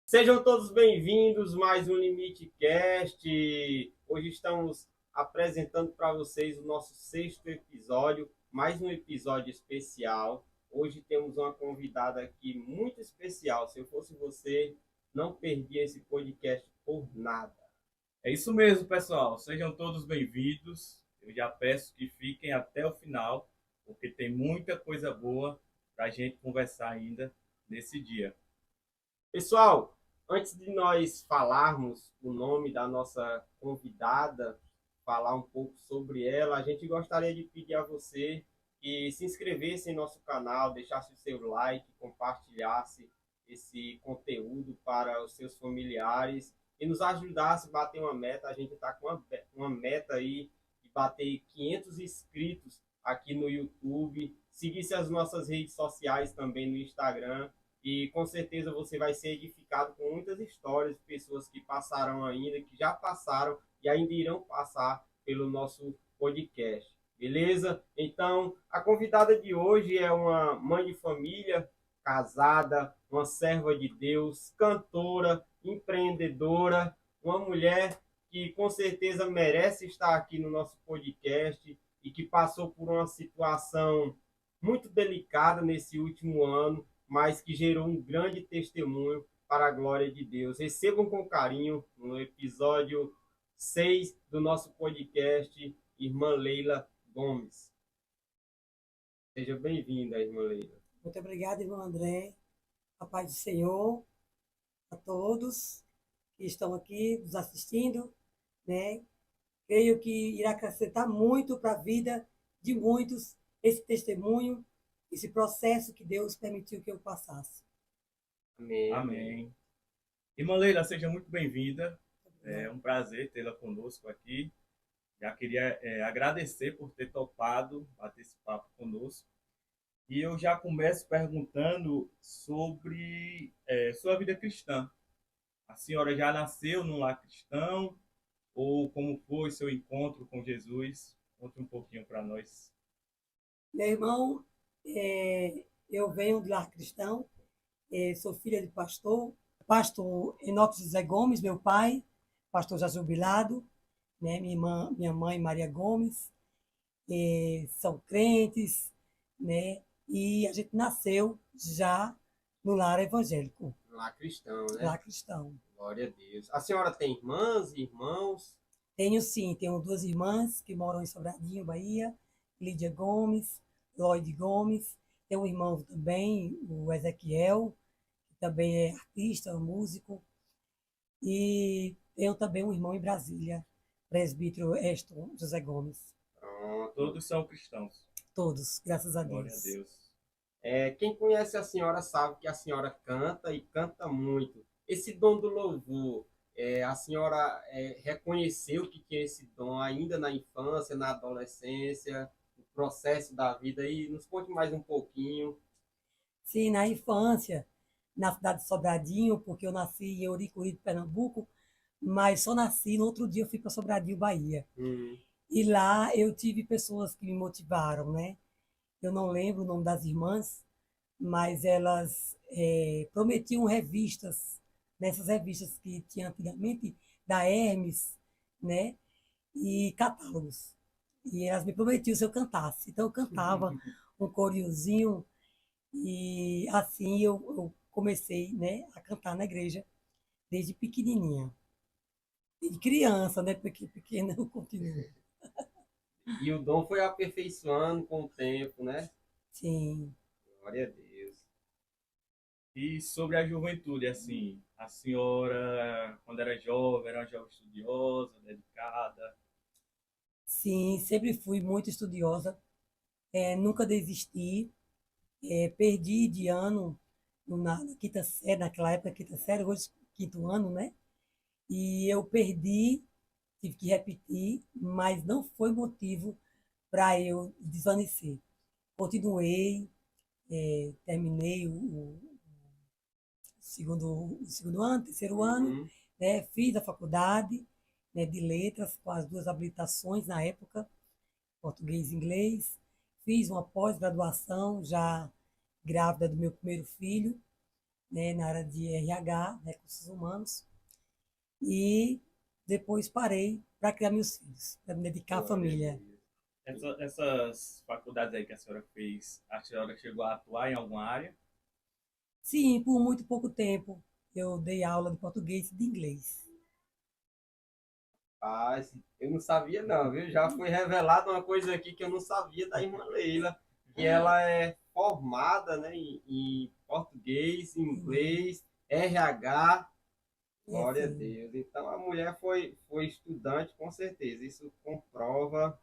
Sejam todos bem-vindos mais um Limite Cast. Hoje estamos apresentando para vocês o nosso sexto episódio, mais um episódio especial. Hoje temos uma convidada aqui muito especial. Se eu fosse você, não perdia esse podcast por nada. É isso mesmo, pessoal. Sejam todos bem-vindos. Eu já peço que fiquem até o final, porque tem muita coisa boa para a gente conversar ainda nesse dia. Pessoal, antes de nós falarmos o nome da nossa convidada, falar um pouco sobre ela, a gente gostaria de pedir a você que se inscrevesse em nosso canal, deixasse o seu like, compartilhasse esse conteúdo para os seus familiares e nos ajudasse a bater uma meta. A gente está com uma meta aí de bater 500 inscritos aqui no YouTube. Seguisse as nossas redes sociais também no Instagram e com certeza você vai ser edificado com muitas histórias de pessoas que passaram ainda, que já passaram e ainda irão passar pelo nosso podcast. Beleza? Então, a convidada de hoje é uma mãe de família, casada, uma serva de Deus, cantora, empreendedora, uma mulher que com certeza merece estar aqui no nosso podcast e que passou por uma situação muito delicada nesse último ano, mas que gerou um grande testemunho para a glória de Deus. Recebam com carinho no episódio 6 do nosso podcast, Irmã Leila Gomes. Seja bem-vinda, Irmã Leila. Muito obrigada, irmão André. A paz do Senhor a todos que estão aqui nos assistindo, né? Creio que irá acrescentar muito para a vida de muitos esse testemunho, esse processo que Deus permitiu que eu passasse. Amém. Amém. Irmã Leila, seja muito bem-vinda. É um prazer tê-la conosco aqui. Já queria agradecer por ter topado bater esse papo conosco. E eu já começo perguntando sobre sua vida cristã. A senhora já nasceu num lar cristão? Ou como foi seu encontro com Jesus? Conte um pouquinho para nós. Meu irmão, eu venho de lar cristão, sou filha de pastor Enoque José Gomes, meu pai, pastor já jubilado, né? Minha mãe Maria Gomes, são crentes, né? E a gente nasceu já no lar evangélico, Lá cristão, né? lar cristão. Glória a Deus. A senhora tem irmãs e irmãos? Tenho sim, tenho duas irmãs que moram em Sobradinho, Bahia, Lídia Gomes, Lloyd Gomes. Tenho um irmão também, o Ezequiel, que também é artista, músico. E tenho também um irmão em Brasília, presbítero Eston José Gomes. Pronto. Todos são cristãos. Todos, graças a Glória a Deus. Deus. Quem conhece a senhora sabe que a senhora canta e canta muito. Esse dom do louvor, a senhora reconheceu que tinha esse dom ainda na infância, na adolescência, no processo da vida? E nos conte mais um pouquinho. Sim, na infância, na cidade de Sobradinho, porque eu nasci em Euricuí, Pernambuco, mas só nasci, no outro dia eu fui para Sobradinho, Bahia. Hum. E lá eu tive pessoas que me motivaram, né? Eu não lembro o nome das irmãs, mas elas prometiam revistas, nessas revistas que tinha antigamente, da Hermes, né? E catálogos. E elas me prometiam se eu cantasse. Então eu cantava um coriozinho e assim eu comecei, né, a cantar na igreja desde pequenininha. Desde criança, né? Porque pequena eu continuo. E o dom foi aperfeiçoando com o tempo, né? Sim. Glória a Deus. E sobre a juventude, assim, a senhora, quando era uma jovem estudiosa, dedicada? Sim, sempre fui muito estudiosa, nunca desisti, perdi de ano na quinta série, naquela época quinta série, hoje quinto ano, né? E eu perdi, tive que repetir, mas não foi motivo para eu desvanecer. Continuei, terminei o segundo ano, terceiro ano, Uhum. né? Fiz a faculdade, né, de letras com as duas habilitações na época, português e inglês. Fiz uma pós-graduação já grávida do meu primeiro filho, né, na área de RH, recursos humanos, e depois parei para criar meus filhos, para me dedicar à Glória a família. Deus. Essas faculdades aí que a senhora fez, a senhora chegou a atuar em alguma área? Sim, por muito pouco tempo eu dei aula de português e de inglês. Ah, eu não sabia não, viu? Já foi revelada uma coisa aqui que eu não sabia da irmã Leila, que ela é formada, né, em português, inglês, RH. É Glória a assim. Deus. Então a mulher foi estudante, com certeza. Isso comprova.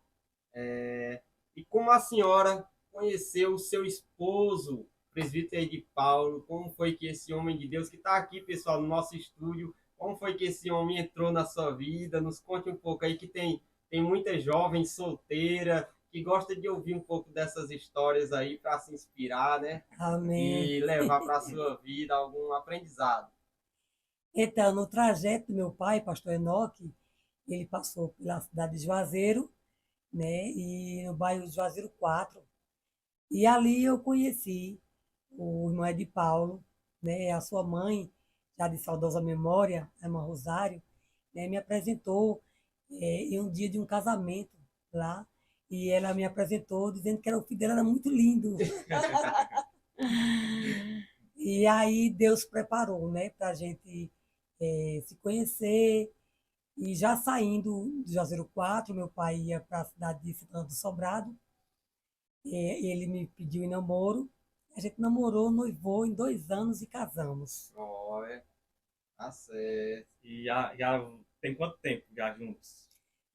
E como a senhora conheceu o seu esposo, presbítero de Paulo? Como foi que esse homem de Deus, que está aqui, pessoal, no nosso estúdio, como foi que esse homem entrou na sua vida? Nos conte um pouco aí, que tem muita jovem solteira que gosta de ouvir um pouco dessas histórias aí para se inspirar, né? Amém. E levar para a sua vida algum aprendizado. Então, no trajeto do meu pai, pastor Enoque, ele passou pela cidade de Juazeiro, né, e no bairro de Juazeiro 4. E ali eu conheci o irmão de Paulo, né, a sua mãe, já de saudosa memória, a irmã Rosário, né, me apresentou em um dia de um casamento lá. E ela me apresentou dizendo que era, o filho dela era muito lindo. E aí Deus preparou, né, para a gente se conhecer. E já saindo de Juazeiro 4, meu pai ia para a cidade de Santana do Sobrado. Ele me pediu em namoro. A gente namorou, noivou em 2 anos e casamos. Olha, tá certo. E já tem quanto tempo já juntos?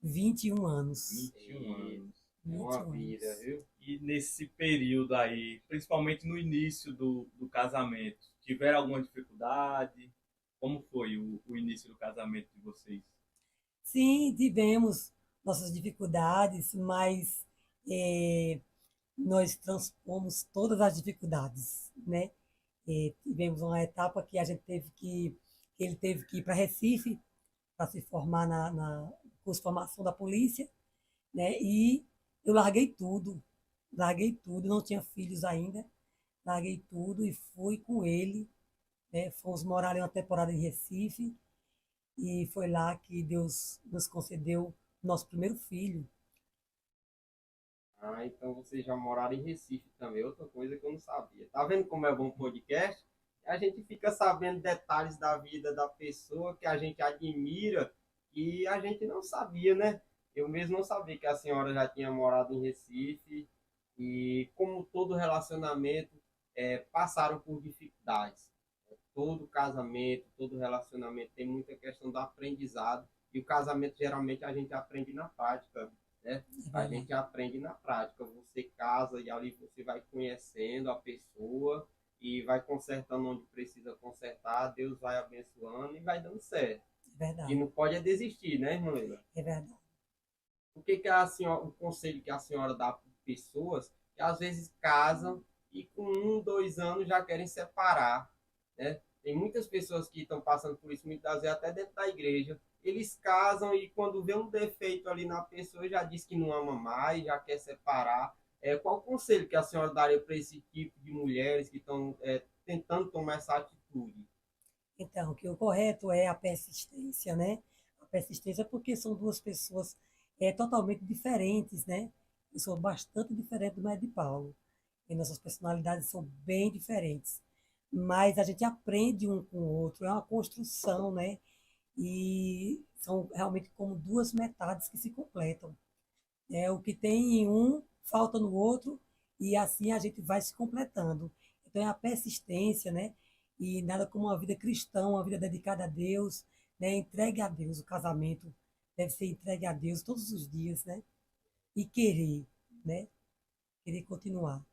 21 anos. 21 anos. É vinte e uma um vida, anos. viu? E nesse período aí, principalmente no início do casamento, tiveram alguma dificuldade? Como foi o início do casamento de vocês? Sim, tivemos nossas dificuldades, mas eh, nós transpomos todas as dificuldades, né? Tivemos uma etapa que a gente que ele teve que ir para Recife para se formar na curso de formação da polícia, né? E eu larguei tudo, não tinha filhos ainda, larguei tudo e fui com ele, né? Fomos morar ali uma temporada em Recife e foi lá que Deus nos concedeu nosso primeiro filho. Ah, então vocês já moraram em Recife também, outra coisa que eu não sabia. Tá vendo como é bom o podcast? A gente fica sabendo detalhes da vida da pessoa que a gente admira e a gente não sabia, né? Eu mesmo não sabia que a senhora já tinha morado em Recife e, como todo relacionamento, passaram por dificuldades. Todo casamento, todo relacionamento tem muita questão do aprendizado e o casamento geralmente a gente aprende na prática, né? É A verdade, gente aprende na prática. Você casa e ali você vai conhecendo a pessoa e vai consertando onde precisa consertar, Deus vai abençoando e vai dando certo. é E verdade, não pode é desistir, né, irmã Leila? é verdade. O que a senhora, o conselho que a senhora dá para pessoas que às vezes casam e com 1, 2 anos já querem separar, né? Tem muitas pessoas que estão passando por isso, muitas vezes até dentro da igreja. Eles casam e quando vê um defeito ali na pessoa já diz que não ama mais, já quer separar. Qual o conselho que a senhora daria para esse tipo de mulheres que estão tentando tomar essa atitude? Então, que o correto é a persistência, né? A persistência porque são duas pessoas totalmente diferentes, né? Eu sou bastante diferente do Médio de Paulo. E nossas personalidades são bem diferentes. Mas a gente aprende um com o outro, é uma construção, né? E são realmente como duas metades que se completam. O que tem em um falta no outro e assim a gente vai se completando. Então é a persistência, né? E nada como uma vida cristã, uma vida dedicada a Deus, né? Entregue a Deus. O casamento deve ser entregue a Deus todos os dias, né? E querer, né? Querer continuar.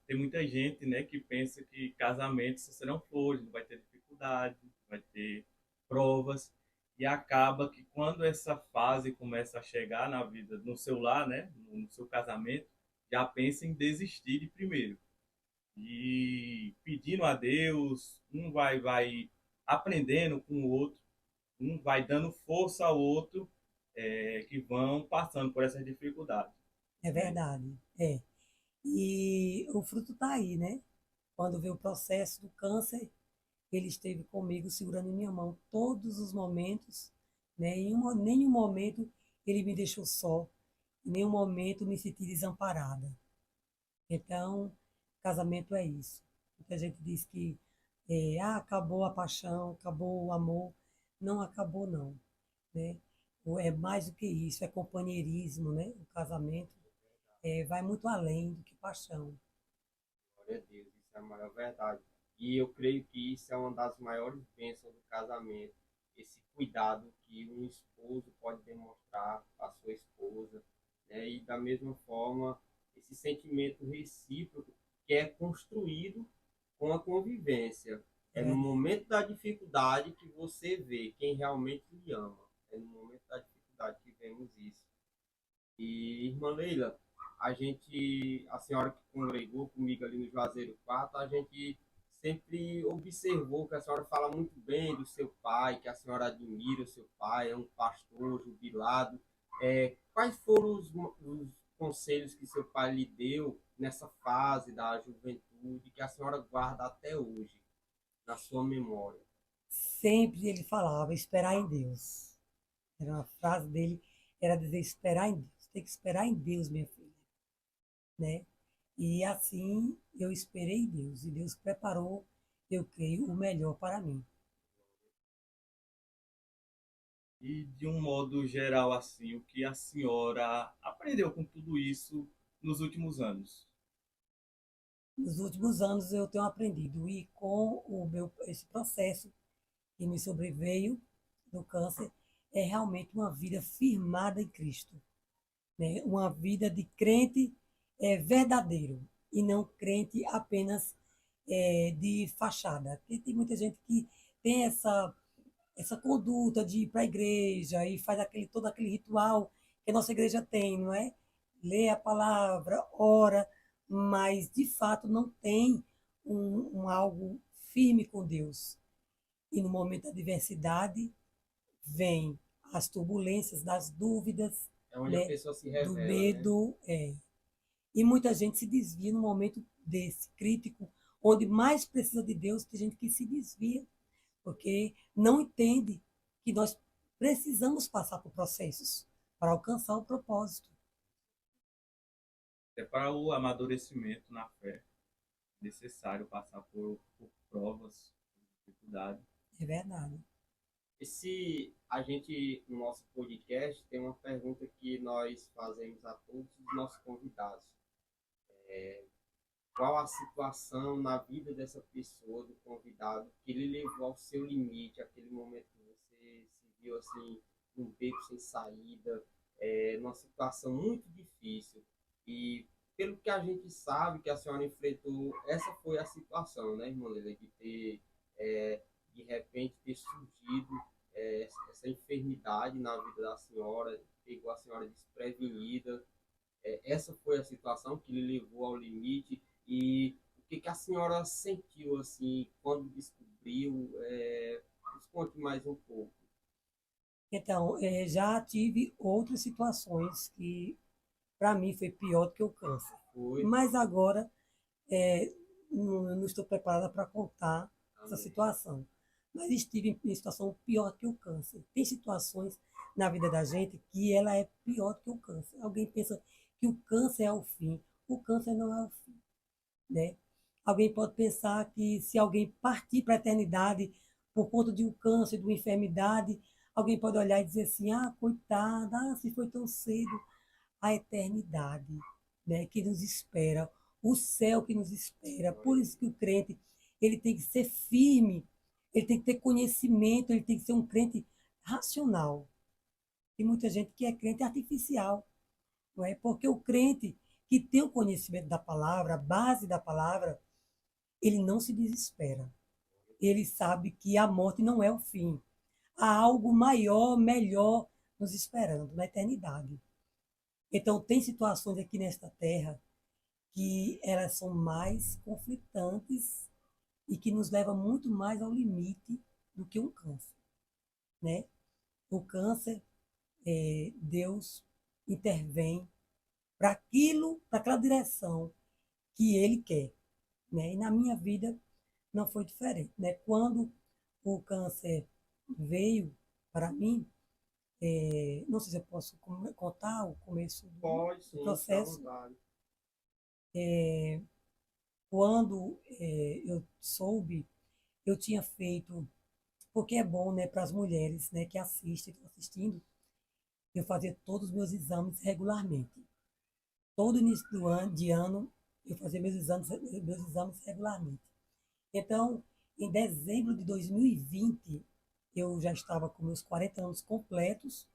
Tem muita gente, né, que pensa que casamento só serão flores, não vai ter dificuldade, vai ter provas, e acaba que quando essa fase começa a chegar na vida, no seu lar, né, no seu casamento, já pensa em desistir de primeiro. E pedindo a Deus, um vai aprendendo com o outro, um vai dando força ao outro, que vão passando por essas dificuldades, É né? verdade. É. E o fruto está aí, né? Quando vê o processo do câncer, ele esteve comigo segurando em minha mão todos os momentos, né? Nenhum momento ele me deixou só, em nenhum momento me senti desamparada. Então, casamento é isso. Muita gente diz que acabou a paixão, acabou o amor. Não acabou, não, né? É mais do que isso, é companheirismo, né? O casamento vai muito além do que paixão. Glória a Deus, isso é a maior verdade. E eu creio que isso é uma das maiores bênçãos do casamento, esse cuidado que um esposo pode demonstrar à sua esposa, né? E da mesma forma, esse sentimento recíproco que é construído com a convivência. É É no verdade. momento da dificuldade que você vê quem realmente lhe ama. É no momento da dificuldade que vemos isso. E, irmã Leila, a senhora que congregou comigo ali no Juazeiro 4, a gente sempre observou que a senhora fala muito bem do seu pai, que a senhora admira o seu pai, é um pastor jubilado. Quais foram os conselhos que seu pai lhe deu nessa fase da juventude que a senhora guarda até hoje, na sua memória? Sempre ele falava, esperar em Deus. Era uma frase dele, era dizer, esperar em Deus. Tem que esperar em Deus, minha filha, né? E assim eu esperei em Deus, e Deus preparou, eu creio, o melhor para mim. E de um modo geral, assim, o que a senhora aprendeu com tudo isso nos últimos anos? Nos últimos anos eu tenho aprendido, e com esse processo que me sobreveio do câncer, é realmente uma vida firmada em Cristo, né? Uma vida de crente verdadeiro, e não crente apenas de fachada. Porque tem muita gente que tem essa conduta de ir para a igreja e faz todo aquele ritual que a nossa igreja tem, não é? Lê a palavra, ora, mas de fato não tem um algo firme com Deus. E no momento da adversidade vem as turbulências, das dúvidas, É onde a né? pessoa se Do revela, né? medo. E muita gente se desvia no momento desse crítico, onde mais precisa de Deus, tem gente que se desvia porque não entende que nós precisamos passar por processos para alcançar o propósito. É para o amadurecimento na fé, necessário passar por provas, por dificuldades. É verdade. Esse, a gente, no nosso podcast, tem uma pergunta que nós fazemos a todos os nossos convidados. Qual a situação na vida dessa pessoa, do convidado, que ele levou ao seu limite, aquele momento que você se viu assim, num beco sem saída, numa situação muito difícil. E pelo que a gente sabe que a senhora enfrentou, essa foi a situação, né, irmã Leila, de ter, de repente, ter surgido essa enfermidade na vida da senhora, pegou a senhora desprevenida. Essa foi a situação que lhe levou ao limite e o que, que a senhora sentiu assim quando descobriu? Nos conte mais um pouco. Então, já tive outras situações que, para mim, foi pior do que o câncer. Foi? Mas agora, é, não estou preparada para contar essa Amém. situação. Mas estive em situação pior que o câncer. Tem situações na vida da gente que ela é pior do que o câncer. Alguém pensa que o câncer é o fim. O câncer não é o fim, né? Alguém pode pensar que se alguém partir para a eternidade por conta de um câncer, de uma enfermidade, alguém pode olhar e dizer assim, coitada, se foi tão cedo. A eternidade, né, que nos espera, o céu que nos espera. Por isso que o crente, ele tem que ser firme, ele tem que ter conhecimento, ele tem que ser um crente racional. Tem muita gente que é crente artificial, não é? Porque o crente que tem o conhecimento da palavra, a base da palavra, ele não se desespera. Ele sabe que a morte não é o fim. Há algo maior, melhor nos esperando na eternidade. Então, tem situações aqui nesta terra que elas são mais conflitantes e que nos levam muito mais ao limite do que um câncer, né? O câncer, Deus intervém para aquilo, para aquela direção que Ele quer, né? E na minha vida não foi diferente, né? Quando o câncer veio para mim, não sei se eu posso contar o começo Pode do sim, fica à processo. vontade. Quando eu soube, eu tinha feito, porque é bom, né, para as mulheres, né, que assistem, que estão assistindo, eu fazia todos os meus exames regularmente. Todo início de ano, eu fazia meus exames regularmente. Então, em dezembro de 2020, eu já estava com meus 40 anos completos,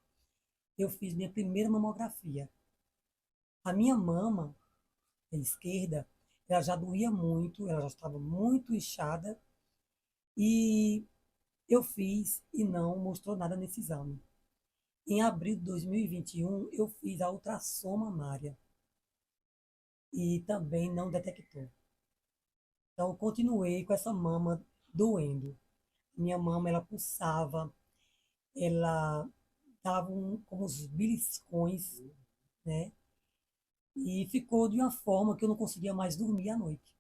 eu fiz minha primeira mamografia. A minha mama, a esquerda, ela já doía muito, ela já estava muito inchada, e eu fiz e não mostrou nada nesse exame. Em abril de 2021, eu fiz a ultrassom mamária e também não detectou. Então, eu continuei com essa mama doendo. Minha mama, ela pulsava, ela dava como os beliscões, né? E ficou de uma forma que eu não conseguia mais dormir à noite.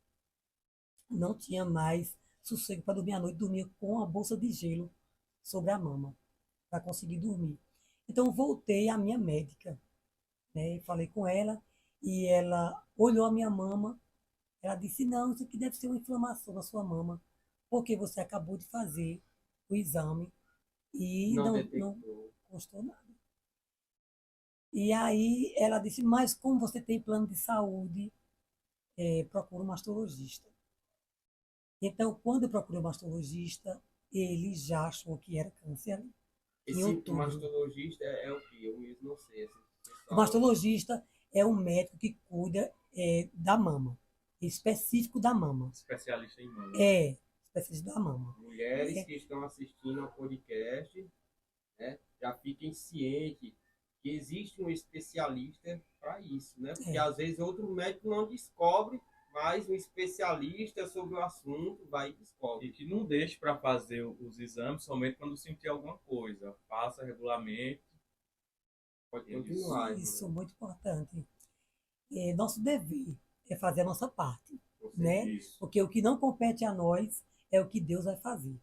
Não tinha mais sossego para dormir à noite, dormia com a bolsa de gelo sobre a mama, para conseguir dormir. Então, voltei à minha médica, né? Falei com ela e ela olhou a minha mama. Ela disse: não, isso aqui deve ser uma inflamação na sua mama, porque você acabou de fazer o exame e Não não detectou. constou nada. E aí ela disse: mas como você tem plano de saúde, procura um mastologista. Então, quando eu procurei o mastologista, ele já achou que era câncer em Esse outubro. mastologista é o que? Eu mesmo não sei. Esse O pessoal, mastologista é um médico que cuida da mama, específico da mama. Especialista em mama. É, específico da mama. mulheres É, que estão assistindo ao podcast, né, já fiquem cientes que existe um especialista para isso, né? Porque é, às vezes outro médico não descobre, mas um especialista sobre o assunto vai e E descobre. que não deixe para fazer os exames somente quando sentir alguma coisa. Faça regularmente. Pode Eles, continuar, isso, irmão. muito importante. Nosso dever é fazer a nossa parte, Você, né? isso. Porque o que não compete a nós é o que Deus vai fazer,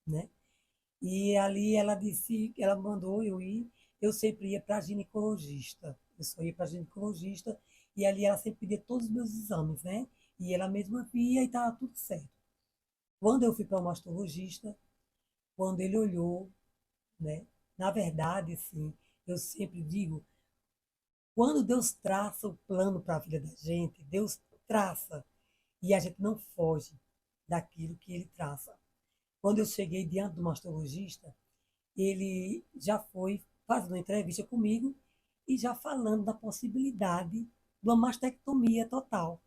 né? E ali ela disse, ela mandou eu ir, eu sempre ia para ginecologista. Eu só ia para ginecologista e ali ela sempre pedia todos os meus exames, né? E ela mesma via e estava tudo certo. Quando eu fui para o mastologista, quando ele olhou, né? Na verdade, assim, eu sempre digo, quando Deus traça o plano para a vida da gente, Deus traça e a gente não foge daquilo que ele traça. Quando eu cheguei diante do mastologista, ele já foi fazendo uma entrevista comigo e já falando da possibilidade de uma mastectomia total.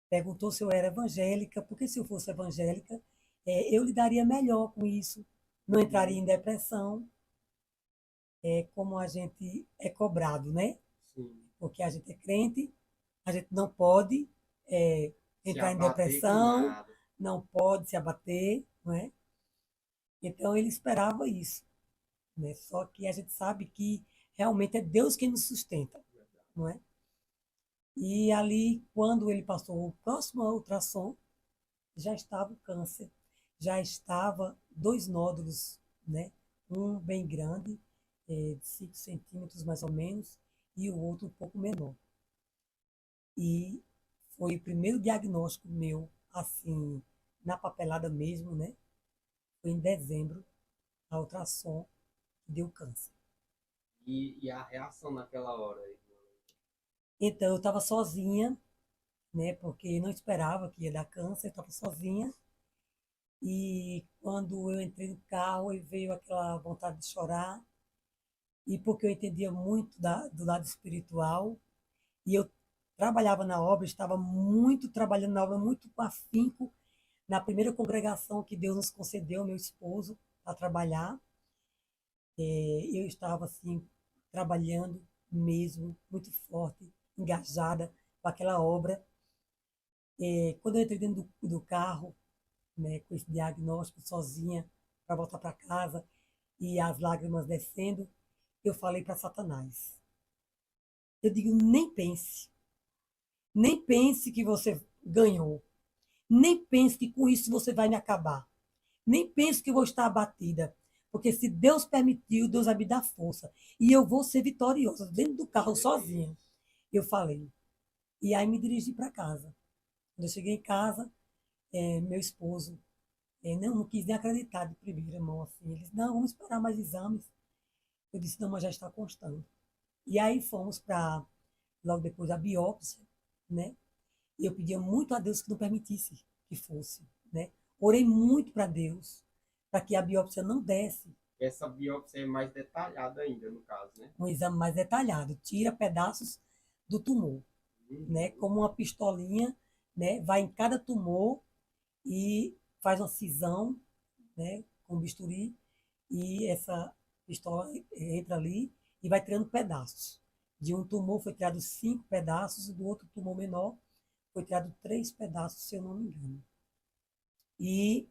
Perguntou se eu era evangélica, porque se eu fosse evangélica, eu lidaria melhor com isso, não entraria em depressão, como a gente é cobrado, né? sim, Porque a gente é crente, a gente não pode se entrar em abater com depressão, nada. não pode se abater, não é? Então ele esperava isso, né? Só que a gente sabe que realmente é Deus quem nos sustenta, não é? E ali, quando ele passou o próximo ultrassom, já estava o câncer, já estava 2 nódulos, né? Um bem grande, de 5 centímetros mais ou menos, e o outro um pouco menor. E foi o primeiro diagnóstico meu, assim, na papelada mesmo, né? Foi em dezembro, a ultrassom que deu câncer. E a reação naquela hora, irmão? Então, eu estava sozinha, né? Porque não esperava que ia dar câncer, eu estava sozinha. E quando eu entrei no carro, e veio aquela vontade de chorar. E porque eu entendia muito do lado espiritual, e eu trabalhava na obra, estava muito trabalhando na obra, muito com afinco, na primeira congregação que Deus nos concedeu, meu esposo, para trabalhar. Eu estava assim, trabalhando mesmo, muito forte, engajada com aquela obra. Quando eu entrei dentro do carro, né, com esse diagnóstico, sozinha, para voltar para casa, e as lágrimas descendo, eu falei para Satanás. Eu digo, nem pense que você ganhou. Nem pense que com isso você vai me acabar. Nem pense que eu vou estar abatida. Porque se Deus permitiu, Deus vai me dar força. E eu vou ser vitoriosa dentro do carro, sozinha. Eu falei. E aí me dirigi para casa. Quando eu cheguei em casa, meu esposo não quis nem acreditar de primeira mão. Assim. Ele disse, não, vamos esperar mais exames. Eu disse, não, mas já está constando. E aí fomos para, logo depois, a biópsia, né? E eu pedia muito a Deus que não permitisse que fosse, né? Orei muito para Deus, para que a biópsia não desse. Essa biópsia é mais detalhada ainda, no caso, né? Um exame mais detalhado, tira pedaços do tumor, né? Como uma pistolinha, né? Vai em cada tumor e faz uma cisão, né? Com bisturi e essa pistola entra ali e vai tirando pedaços. De um tumor foi tirado 5 pedaços e do outro tumor menor foi tirado 3 pedaços, se eu não me engano. E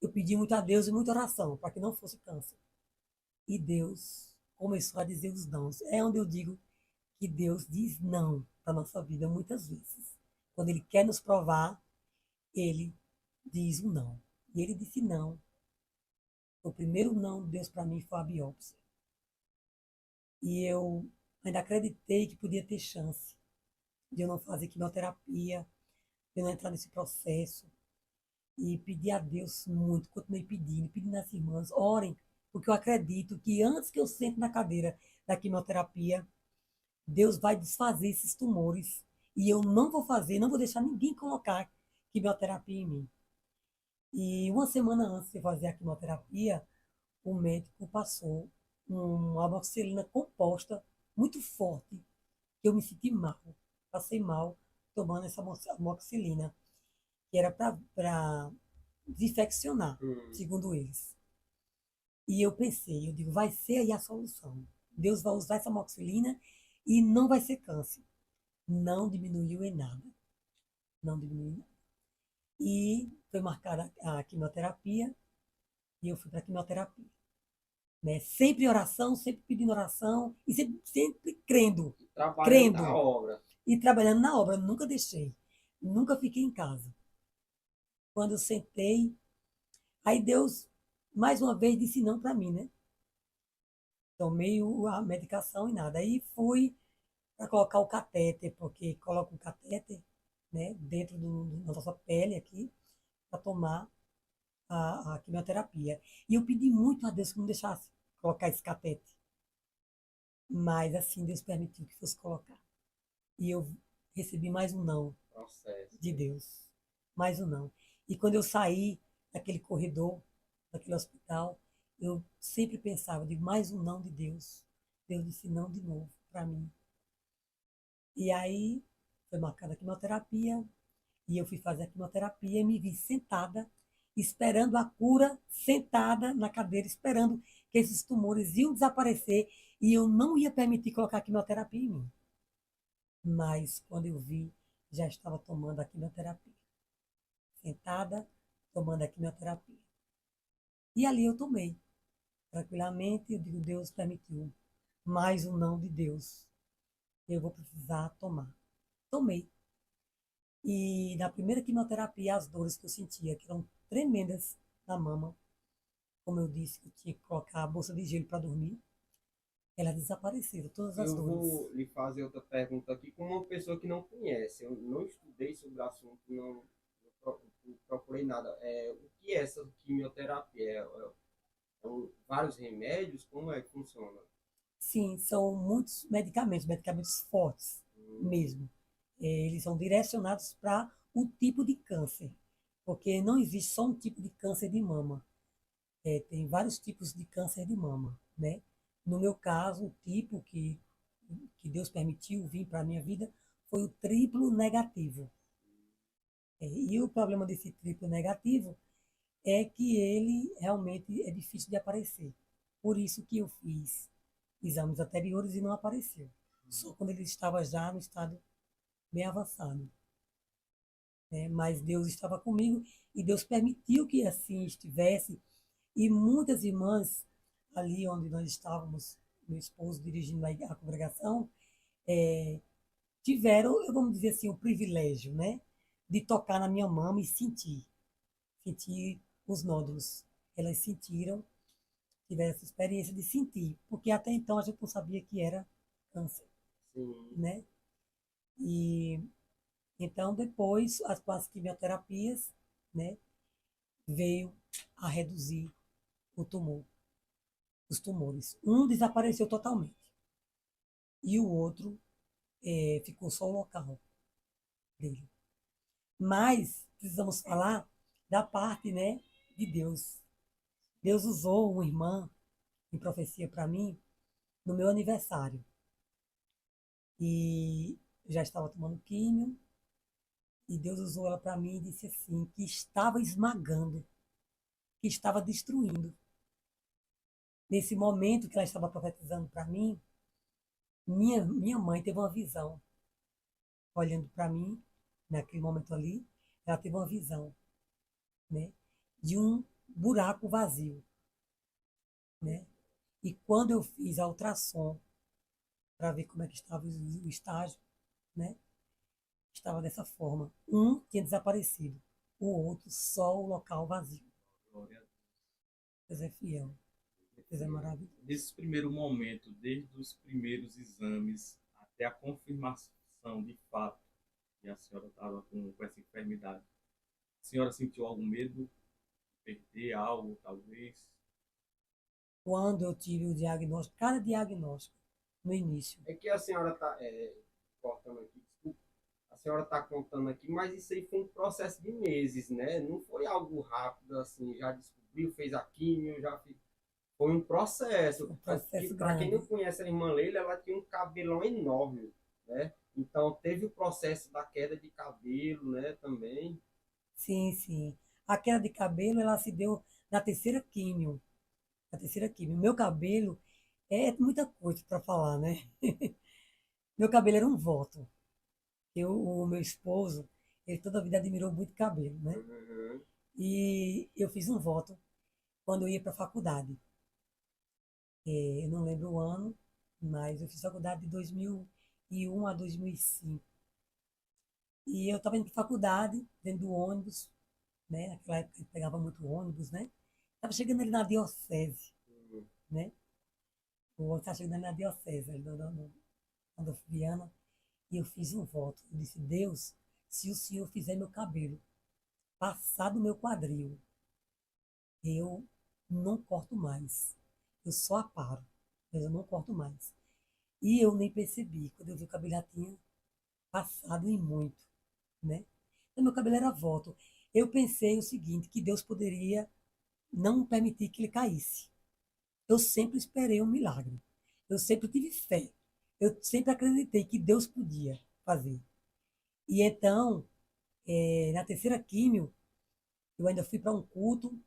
eu pedi muito a Deus e muita oração para que não fosse câncer. E Deus começou a dizer os nãos. É onde eu digo que Deus diz não para a nossa vida muitas vezes. Quando Ele quer nos provar, Ele diz um não. E Ele disse não. O primeiro não de Deus para mim foi a biópsia. E eu ainda acreditei que podia ter chance de eu não fazer quimioterapia, de eu não entrar nesse processo. E pedi a Deus muito, continuei pedindo às irmãs, orem, porque eu acredito que antes que eu sente na cadeira da quimioterapia, Deus vai desfazer esses tumores. E eu não vou fazer, não vou deixar ninguém colocar quimioterapia em mim. E uma semana antes de fazer a quimioterapia, o médico passou uma amoxicilina composta muito forte, que eu me senti mal, passei mal tomando essa amoxicilina, que era para desinfeccionar, segundo eles. E eu pensei, eu digo, vai ser aí a solução. Deus vai usar essa amoxicilina e não vai ser câncer. Não diminuiu em nada. Não diminuiu em nada. E foi marcada a quimioterapia e eu fui para a quimioterapia. Né? Sempre oração, sempre pedindo oração e sempre crendo. Trabalhando na Crendo. obra. E trabalhando na obra. Nunca deixei. Nunca fiquei em casa. Quando eu sentei, aí Deus, mais uma vez, disse não para mim, né? Tomei a medicação e nada. Aí fui para colocar o catéter, porque coloca o catéter, né, dentro da nossa pele aqui, para tomar a quimioterapia. E eu pedi muito a Deus que não deixasse colocar esse catéter. Mas assim, Deus permitiu que fosse colocar. E eu recebi mais um não de Deus. Mais um não. E quando eu saí daquele corredor, daquele hospital, eu sempre pensava, digo, mais um não de Deus. Deus disse não de novo para mim. E aí foi marcada a quimioterapia, e eu fui fazer a quimioterapia e me vi sentada, esperando a cura, sentada na cadeira, esperando que esses tumores iam desaparecer e eu não ia permitir colocar a quimioterapia em mim. Mas quando eu vi, já estava tomando a quimioterapia. Sentada, tomando a quimioterapia. E ali eu tomei. Tranquilamente, eu digo, Deus permitiu. Mais um não de Deus. Eu vou precisar tomar. Tomei. E na primeira quimioterapia, as dores que eu sentia, que eram tremendas na mama, como eu disse, que eu tinha que colocar a bolsa de gelo para dormir, elas desapareceram, todas as Eu dores. vou lhe fazer outra pergunta aqui, como uma pessoa que não conhece. Eu não estudei sobre o assunto, não procurei nada. O que é essa quimioterapia? Vários remédios? Como é que funciona? Sim, são muitos medicamentos, medicamentos fortes mesmo. Eles são direcionados para o tipo de câncer, porque não existe só um tipo de câncer de mama. Tem vários tipos de câncer de mama, né? No meu caso, o tipo que Deus permitiu vir para a minha vida foi o triplo negativo. E o problema desse triplo negativo é que ele realmente é difícil de aparecer. Por isso que eu fiz exames anteriores e não apareceu. Só quando ele estava já no estado bem avançado. Mas Deus estava comigo e Deus permitiu que assim estivesse. E muitas irmãs, ali onde nós estávamos, meu esposo dirigindo a congregação, tiveram, vamos dizer assim, o privilégio, né, de tocar na minha mama e sentir os nódulos. Elas sentiram, tiveram essa experiência de sentir, porque até então a gente não sabia que era câncer, Sim. né? E então depois, com as quimioterapias, né, veio a reduzir o tumor, os tumores. Um desapareceu totalmente e o outro ficou só o local dele. Mas precisamos falar da parte, né, de Deus. Deus usou uma irmã em profecia para mim no meu aniversário. E eu já estava tomando químio, e Deus usou ela para mim e disse assim, que estava esmagando, que estava destruindo. Nesse momento que ela estava profetizando para mim, minha mãe teve uma visão, olhando para mim, naquele momento ali, ela teve uma visão, né, de um buraco vazio, né? E quando eu fiz a ultrassom para ver como é que estava o estágio, né, estava dessa forma. Um tinha desaparecido, o outro só o local vazio. Glória a Deus. Deus é fiel, Deus é maravilhoso. Nesse primeiro momento, desde os primeiros exames até a confirmação de fato que a senhora estava com essa enfermidade, a senhora sentiu algum medo de perder algo, talvez? Quando eu tive o diagnóstico, cada diagnóstico, no início, É que a senhora está cortando aqui, desculpa. A senhora está contando aqui, mas isso aí foi um processo de meses, né? Não foi algo rápido assim, já descobriu, fez a químio, foi um processo. um processo Para quem não grande. conhece a irmã Leila, ela tinha um cabelão enorme, né? Então teve o processo da queda de cabelo, né? Também. Sim, sim. A queda de cabelo, ela se deu na terceira químio. Na terceira químio. Meu cabelo é muita coisa para falar, né? Meu cabelo era um voto. O meu esposo, ele toda a vida admirou muito cabelo, né? Uhum. E eu fiz um voto quando eu ia para a faculdade. Eu não lembro o ano, mas eu fiz faculdade de 2001 a 2005. E eu estava indo para a faculdade, dentro do ônibus, né? Naquela época eu pegava muito ônibus, né? Estava chegando ali na diocese, Uhum. né? O ônibus estava chegando ali na diocese, ali no Adolfo Viana, e eu fiz um voto. Eu disse, Deus, se o Senhor fizer meu cabelo passar do meu quadril, eu não corto mais. Eu só aparo, mas eu não corto mais. E eu nem percebi, quando eu vi o cabelo já tinha passado em muito, né? Então, meu cabelo era volto. Eu pensei o seguinte, que Deus poderia não permitir que ele caísse. Eu sempre esperei um milagre. Eu sempre tive fé. Eu sempre acreditei que Deus podia fazer. E então, na terceira químio, eu ainda fui para um culto,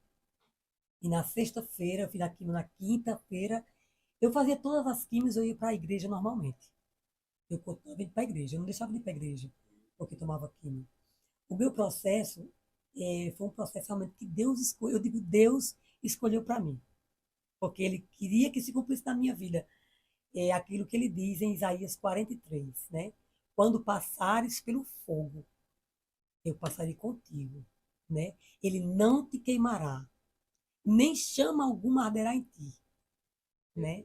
e na sexta-feira, eu fiz a químio na quinta-feira, eu fazia todas as químios, eu ia para a igreja normalmente. Eu continuava indo para a igreja, eu não deixava de ir para a igreja, porque tomava químio. O meu processo foi um processo realmente que Deus escolheu, eu digo, Deus escolheu para mim, porque Ele queria que se cumprisse na minha vida aquilo que Ele diz em Isaías 43, né? Quando passares pelo fogo, eu passarei contigo, né? Ele não te queimará, nem chama alguma arderá em ti, né?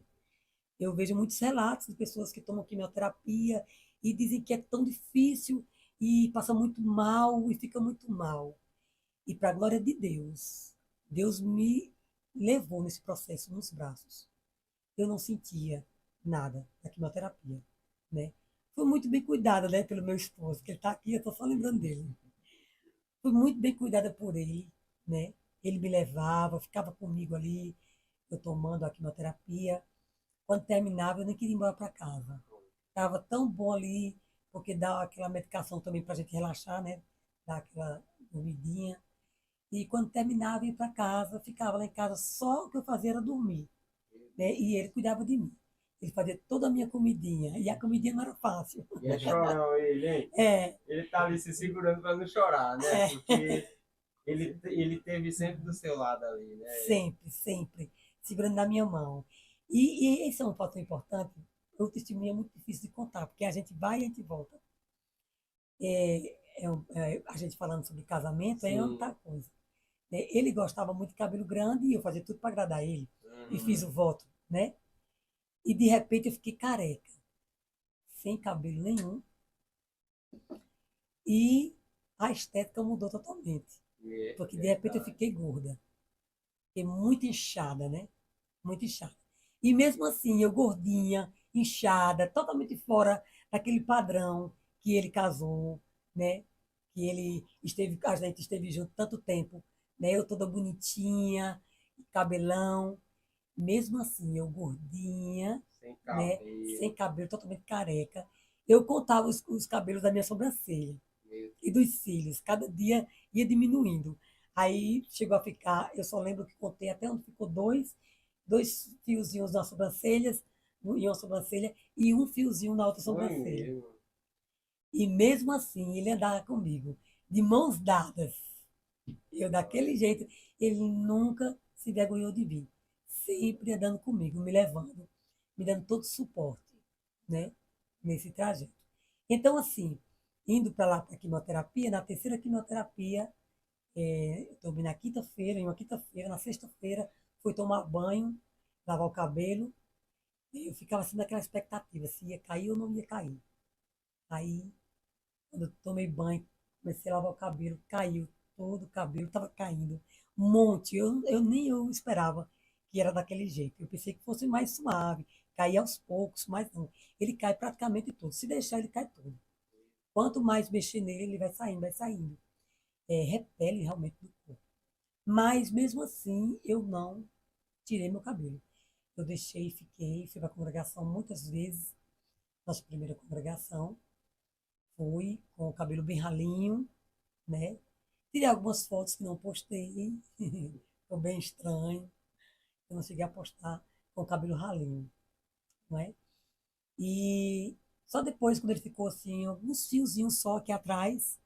Eu vejo muitos relatos de pessoas que tomam quimioterapia e dizem que é tão difícil e passa muito mal e fica muito mal. E para a glória de Deus, Deus me levou nesse processo nos braços. Eu não sentia nada da quimioterapia, né? Fui muito bem cuidada, né, pelo meu esposo, que ele está aqui, eu estou só lembrando dele. Fui muito bem cuidada por ele, né? Ele me levava, ficava comigo ali, eu tomando a quimioterapia. Quando terminava, eu nem queria ir embora para casa. Estava tão bom ali, porque dá aquela medicação também para a gente relaxar, né? Dá aquela dormidinha. E quando terminava, ia para casa, ficava lá em casa, só o que eu fazia era dormir, né? E ele cuidava de mim. Ele fazia toda a minha comidinha, e a comidinha não era fácil. E é chorão ele, hein? É, Ele tá ali se segurando para não chorar, né? é, Porque ele teve sempre do seu lado ali, né? sempre, sempre, segurando na minha mão. E esse é um fator importante. O testemunho é muito difícil de contar, porque a gente vai e a gente volta. a gente falando sobre casamento, é Sim. outra coisa. Né? Ele gostava muito de cabelo grande e eu fazia tudo para agradar ele. E fiz o voto, né? E de repente eu fiquei careca, sem cabelo nenhum, e a estética mudou totalmente. Porque de repente eu fiquei gorda. Fiquei muito inchada, né? Muito inchada. E mesmo assim, eu gordinha, inchada, totalmente fora daquele padrão que ele casou, né? Que ele esteve, a gente esteve junto tanto tempo, né? Eu toda bonitinha, cabelão. Mesmo assim, eu gordinha, Sem né? Sem cabelo. cabelo, totalmente careca. Eu contava os cabelos da minha sobrancelha Meu e dos cílios. Cada dia ia diminuindo. Aí chegou a ficar, eu só lembro que contei até onde ficou dois fiozinhos nas sobrancelhas, em uma sobrancelha, e um fiozinho na outra Foi sobrancelha. mesmo. E mesmo assim, ele andava comigo, de mãos dadas. Eu, daquele jeito, ele nunca se vergonhou de mim. Sempre andando comigo, me levando, me dando todo o suporte, né? Nesse trajeto. Então, assim, indo para lá para a quimioterapia, na terceira quimioterapia, eu tomei na quinta-feira, em uma quinta-feira, na sexta-feira, fui tomar banho, lavar o cabelo, e eu ficava assim naquela expectativa, se ia cair ou não ia cair. Aí, quando eu tomei banho, comecei a lavar o cabelo, caiu todo o cabelo, estava caindo. Um monte. Eu nem esperava que era daquele jeito. Eu pensei que fosse mais suave, caía aos poucos, mas não. Ele cai praticamente todo. Se deixar, ele cai todo. Quanto mais mexer nele, ele vai saindo, vai saindo. Repele realmente do corpo. Mas, mesmo assim, eu não tirei meu cabelo. Eu deixei e fiquei, fui para a congregação muitas vezes, nossa primeira congregação. Fui com o cabelo bem ralinho, né? Tirei algumas fotos que não postei, ficou bem estranho. Eu não cheguei a postar com o cabelo ralinho, não é? E só depois, quando ele ficou assim, alguns fiozinhos só aqui atrás,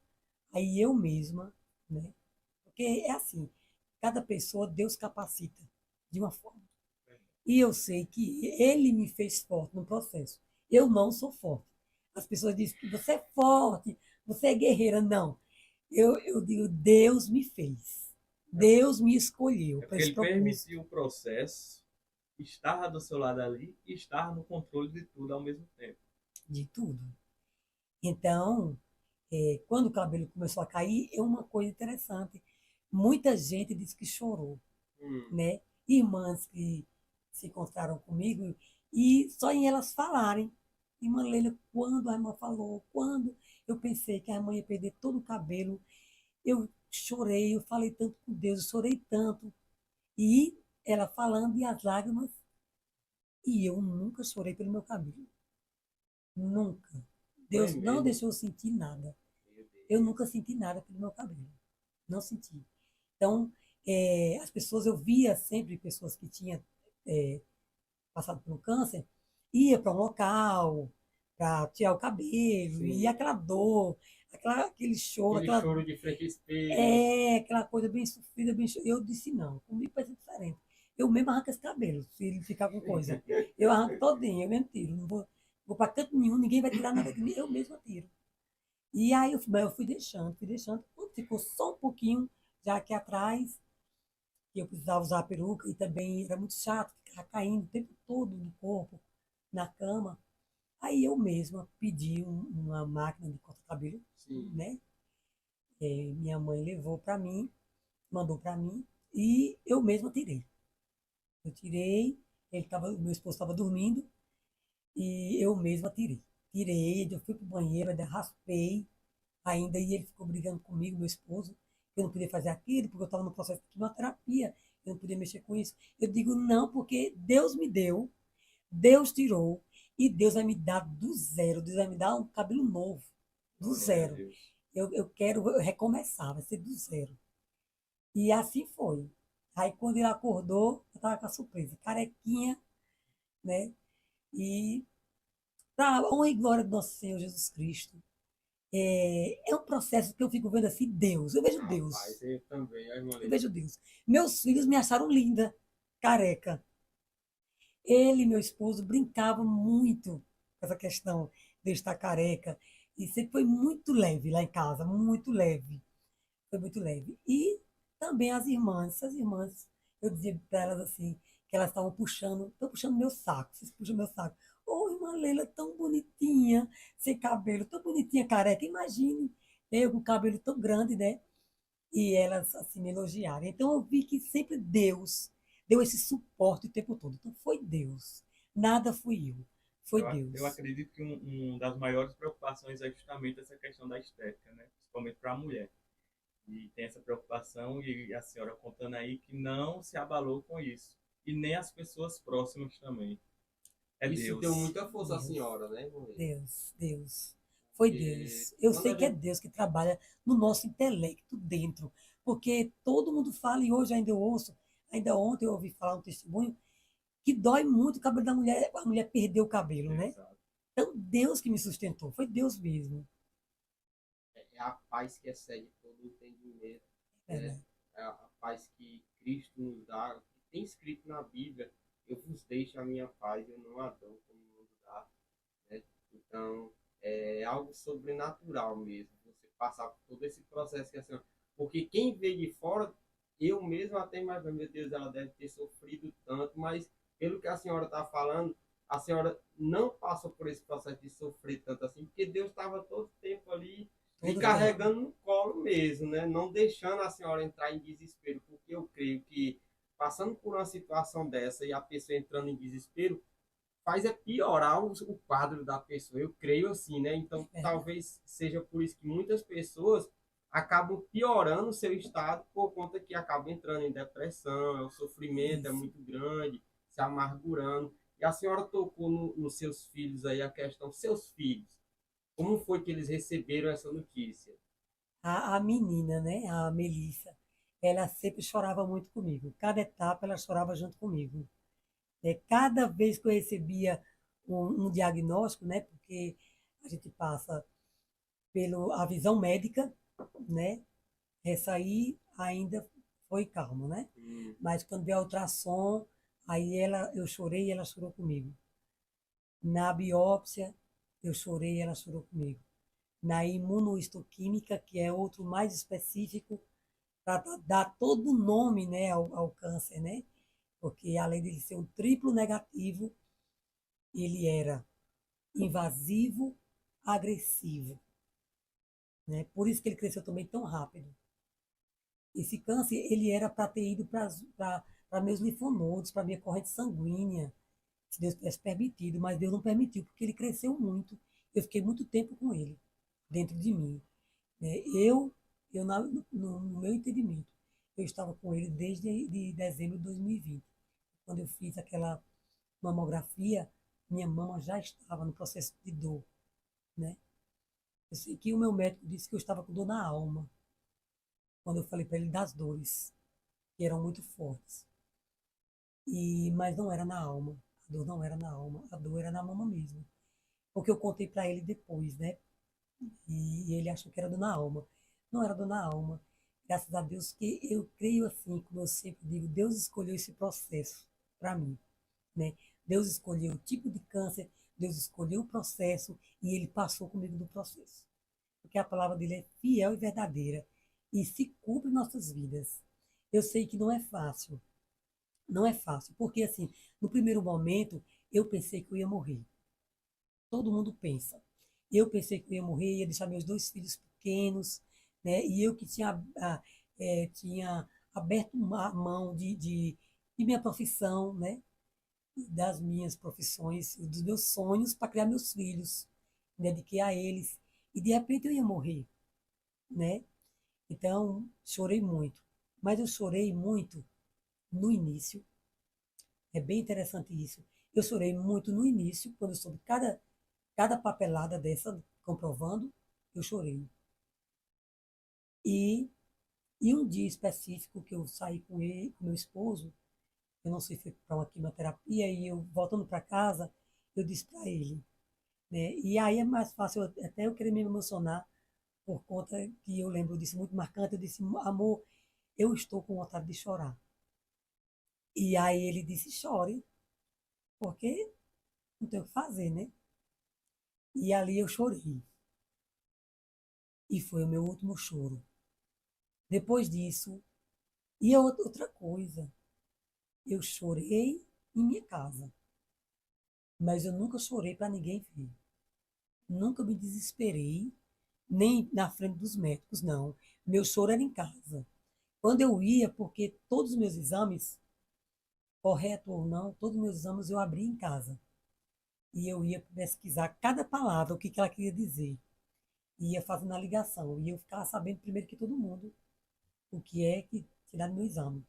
aí eu mesma, né? Porque é assim, cada pessoa Deus capacita de uma forma. E eu sei que ele me fez forte no processo. Eu não sou forte. As pessoas dizem que você é forte, você é guerreira. Não. Eu digo, Deus me fez. Deus me escolheu É para porque esse ele propósito permitiu o processo, estar do seu lado ali e estar no controle de tudo ao mesmo tempo. de tudo. Então, quando o cabelo começou a cair, é uma coisa interessante. Muita gente disse que chorou, Hum. né? Irmãs que se encontraram comigo e só em elas falarem. Irmã Leila, quando a irmã falou, quando eu pensei que a irmã ia perder todo o cabelo, eu chorei, eu falei tanto com Deus, eu chorei tanto. E ela falando e as lágrimas, e eu nunca chorei pelo meu cabelo. Nunca. Foi Deus não mesmo. deixou eu sentir nada. Meu Eu Deus. nunca senti nada pelo meu cabelo. Não senti. Então, as pessoas, eu via sempre pessoas que tinham passado por um câncer, ia para um local para tirar o cabelo, e Sim. aquela dor, aquele choro, Aquele choro de frente ao espelho. aquela coisa bem sofrida, bem. Eu disse, não, comigo vai ser diferente. Eu mesmo arranco esse cabelo, se ele ficar com coisa. Eu arranco todinho, eu mesmo tiro. Não vou para canto nenhum, ninguém vai tirar nada de mim, eu mesmo tiro. E aí eu fui deixando, fui deixando. Quando ficou só um pouquinho, já aqui atrás, que eu precisava usar a peruca, e também era muito chato, ficava caindo o tempo todo no corpo, na cama. Aí eu mesma pedi uma máquina de cortar cabelo, Sim. né? Minha mãe levou para mim, mandou para mim, e eu mesma tirei. Eu tirei, meu esposo estava dormindo, e eu mesma tirei. Tirei, eu fui pro banheiro, ainda raspei ainda, e ele ficou brigando comigo, meu esposo, que eu não podia fazer aquilo, porque eu estava no processo de quimioterapia, eu não podia mexer com isso. Eu digo, não, porque Deus me deu, Deus tirou, e Deus vai me dar do zero, Deus vai me dar um cabelo novo, do Glória a zero. Deus. Eu quero recomeçar, vai ser do zero. E assim foi. Aí quando ele acordou, eu estava com a surpresa, carequinha, né? E para honra e glória do nosso Senhor Jesus Cristo. É um processo que eu fico vendo assim, Deus, eu vejo Rapaz, Deus, eu também, a irmã eu Leila. vejo Deus. Meus filhos me acharam linda, careca. Ele, meu esposo, brincava muito com essa questão de eu estar careca. E sempre foi muito leve lá em casa, muito leve. Foi muito leve. E também as irmãs, eu dizia para elas assim, que elas estavam puxando, estão puxando meu saco, vocês puxam meu saco. Ô, irmã Leila, tão bonitinha, sem cabelo, tão bonitinha, careca, imagine, eu com cabelo tão grande, né? E elas assim me elogiaram. Então eu vi que sempre Deus deu esse suporte o tempo todo. Então foi Deus, nada fui eu, foi Eu Deus. acredito que uma das maiores preocupações é justamente essa questão da estética, né? Principalmente para a mulher. E tem essa preocupação, e a senhora contando aí que não se abalou com isso. E nem as pessoas próximas também. É Isso deu Deus. muita força à Deus. senhora, né, Moreira? Deus. Foi Porque Deus. Eu quando sei a que é gente. Deus que trabalha no nosso intelecto dentro. Porque todo mundo fala, e hoje ainda eu ouço, ainda ontem eu ouvi falar um testemunho, que dói muito o cabelo da mulher, a mulher perdeu o cabelo, né? Exato. Então, Deus que me sustentou, foi Deus mesmo. É a paz que excede todo entendimento, É né? verdade. É a paz que Cristo nos dá, que tem escrito na Bíblia, eu vos deixo a minha paz, eu não a dou como o mundo dá, né? Então, é algo sobrenatural mesmo, você passar por todo esse processo que assim, porque quem vê de fora, eu mesmo até imagino, meu Deus, ela deve ter sofrido tanto, mas pelo que a senhora está falando, a senhora não passou por esse processo de sofrer tanto assim, porque Deus estava todo o tempo ali lhe Todo o tempo. carregando no colo mesmo, né? Não deixando a senhora entrar em desespero, porque eu creio que passando por uma situação dessa e a pessoa entrando em desespero, faz é piorar o quadro da pessoa. Eu creio assim, né? Então, É verdade. talvez seja por isso que muitas pessoas acabam piorando o seu estado por conta que acabam entrando em depressão, o sofrimento é Isso. muito grande, se amargurando. E a senhora tocou nos seus filhos aí, a questão, seus filhos, como foi que eles receberam essa notícia? A menina, né, a Melissa, ela sempre chorava muito comigo. Cada etapa ela chorava junto comigo. Cada vez que eu recebia um diagnóstico, né, porque a gente passa pela visão médica, né, essa aí ainda foi calma, né? Hum. Mas quando veio a ultrassom, aí eu chorei e ela chorou comigo. Na biópsia, eu chorei e ela chorou comigo. Na imunohistoquímica, que é outro mais específico, para dar todo o nome, né, ao câncer, né? Porque além de ele ser um triplo negativo, ele era invasivo, agressivo, né? Por isso que ele cresceu também tão rápido. Esse câncer, ele era para ter ido para meus linfonodos, para minha corrente sanguínea, se Deus tivesse permitido, mas Deus não permitiu, porque ele cresceu muito. Eu fiquei muito tempo com ele, dentro de mim. Né? No meu entendimento, eu estava com ele desde de dezembro de 2020. Quando eu fiz aquela mamografia, minha mama já estava no processo de dor, né? Eu sei que o meu médico disse que eu estava com dor na alma, quando eu falei para ele das dores, que eram muito fortes. Mas não era na alma. A dor não era na alma, a dor era na mama mesmo. Porque eu contei para ele depois, né? E ele achou que era dor na alma. Não era dor na alma. Graças a Deus que eu creio assim, como eu sempre digo, Deus escolheu esse processo para mim, né? Deus escolheu o tipo de câncer, Deus escolheu o processo e ele passou comigo do processo. Porque a palavra dele é fiel e verdadeira e se cumpre em nossas vidas. Eu sei que não é fácil, não é fácil, porque assim, no primeiro momento eu pensei que eu ia morrer. Todo mundo pensa. Eu pensei que eu ia morrer, ia deixar meus dois filhos pequenos, né? E eu que tinha aberto a mão de minha profissão, né? Das minhas profissões, dos meus sonhos para criar meus filhos, me dediquei a eles. E de repente eu ia morrer, né? Então, chorei muito. Mas eu chorei muito no início. É bem interessante isso. Eu chorei muito no início, quando eu soube cada papelada dessa comprovando, eu chorei. E, e um dia específico que eu saí com ele, com meu esposo, eu não sei se foi para uma quimioterapia, e eu voltando para casa, eu disse para ele, né? E aí é mais fácil, até eu querer me emocionar, por conta que eu lembro disso muito marcante, eu disse, amor, eu estou com vontade de chorar. E aí ele disse, chore, porque não tem o que fazer, né? E ali eu chorei. E foi o meu último choro. Depois disso, e outra coisa, eu chorei em minha casa, mas eu nunca chorei para ninguém ver. Nunca me desesperei, nem na frente dos médicos, não. Meu choro era em casa. Quando eu ia, porque todos os meus exames, correto ou não, todos os meus exames eu abria em casa. E eu ia pesquisar cada palavra, o que ela queria dizer. Ia fazendo a ligação. E eu ficava sabendo primeiro que todo mundo o que é que tirar meu exame.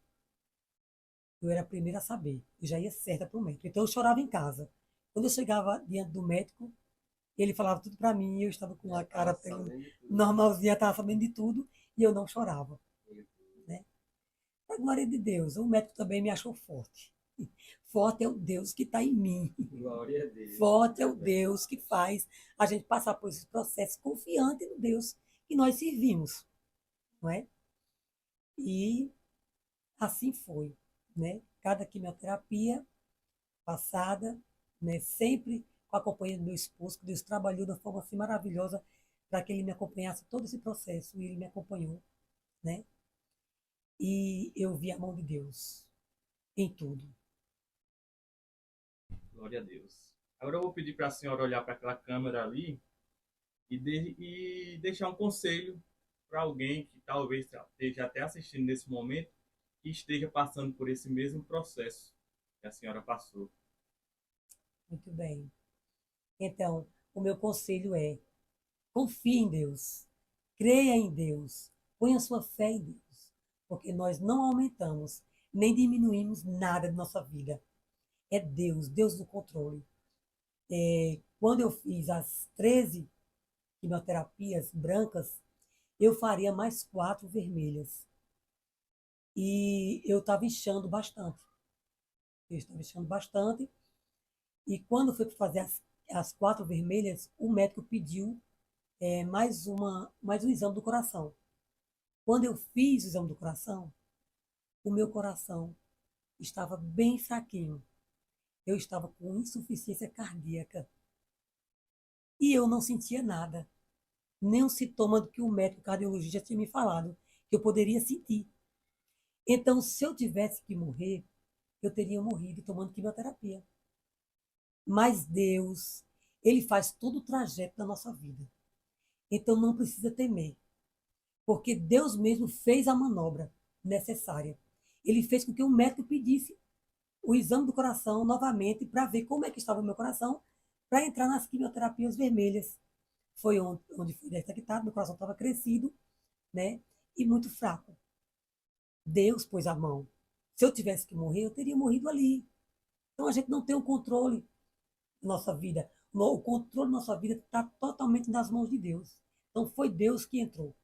Eu era a primeira a saber. Eu já ia certa para o médico. Então eu chorava em casa. Quando eu chegava diante do médico, ele falava tudo para mim, e eu estava com a cara normalzinha, estava sabendo de tudo, e eu não chorava. Né? A glória de Deus, o médico também me achou forte. Forte é o Deus que está em mim. Glória a Deus. Forte é o Deus que faz a gente passar por esse processo confiante no Deus que nós servimos. Não é? E assim foi. Né? Cada quimioterapia passada, né? Sempre com a companhia do meu esposo, que Deus trabalhou de uma forma assim maravilhosa para que ele me acompanhasse todo esse processo, e ele me acompanhou, né? E eu vi a mão de Deus em tudo. Glória a Deus. Agora eu vou pedir para a senhora olhar para aquela câmera ali e deixar um conselho para alguém que talvez esteja até assistindo nesse momento e esteja passando por esse mesmo processo que a senhora passou. Muito bem. Então, o meu conselho é: confie em Deus, creia em Deus, ponha sua fé em Deus, porque nós não aumentamos nem diminuímos nada de nossa vida. É Deus, Deus no controle. Quando eu fiz as 13 quimioterapias brancas, eu faria mais 4 vermelhas. E eu estava inchando bastante. Eu estava inchando bastante. E quando foi para fazer as 4 vermelhas, o médico pediu mais um exame do coração. Quando eu fiz o exame do coração, o meu coração estava bem fraquinho. Eu estava com insuficiência cardíaca. E eu não sentia nada. Nem um sintoma do que o médico cardiologista tinha me falado, que eu poderia sentir. Então, se eu tivesse que morrer, eu teria morrido tomando quimioterapia. Mas Deus, Ele faz todo o trajeto da nossa vida. Então, não precisa temer, porque Deus mesmo fez a manobra necessária. Ele fez com que o médico pedisse o exame do coração novamente para ver como é que estava o meu coração, para entrar nas quimioterapias vermelhas. Foi onde foi detectado, meu coração estava crescido, né? E muito fraco. Deus pôs a mão. Se eu tivesse que morrer, eu teria morrido ali. Então a gente não tem o controle da nossa vida. O controle da nossa vida está totalmente nas mãos de Deus. Então foi Deus que entrou,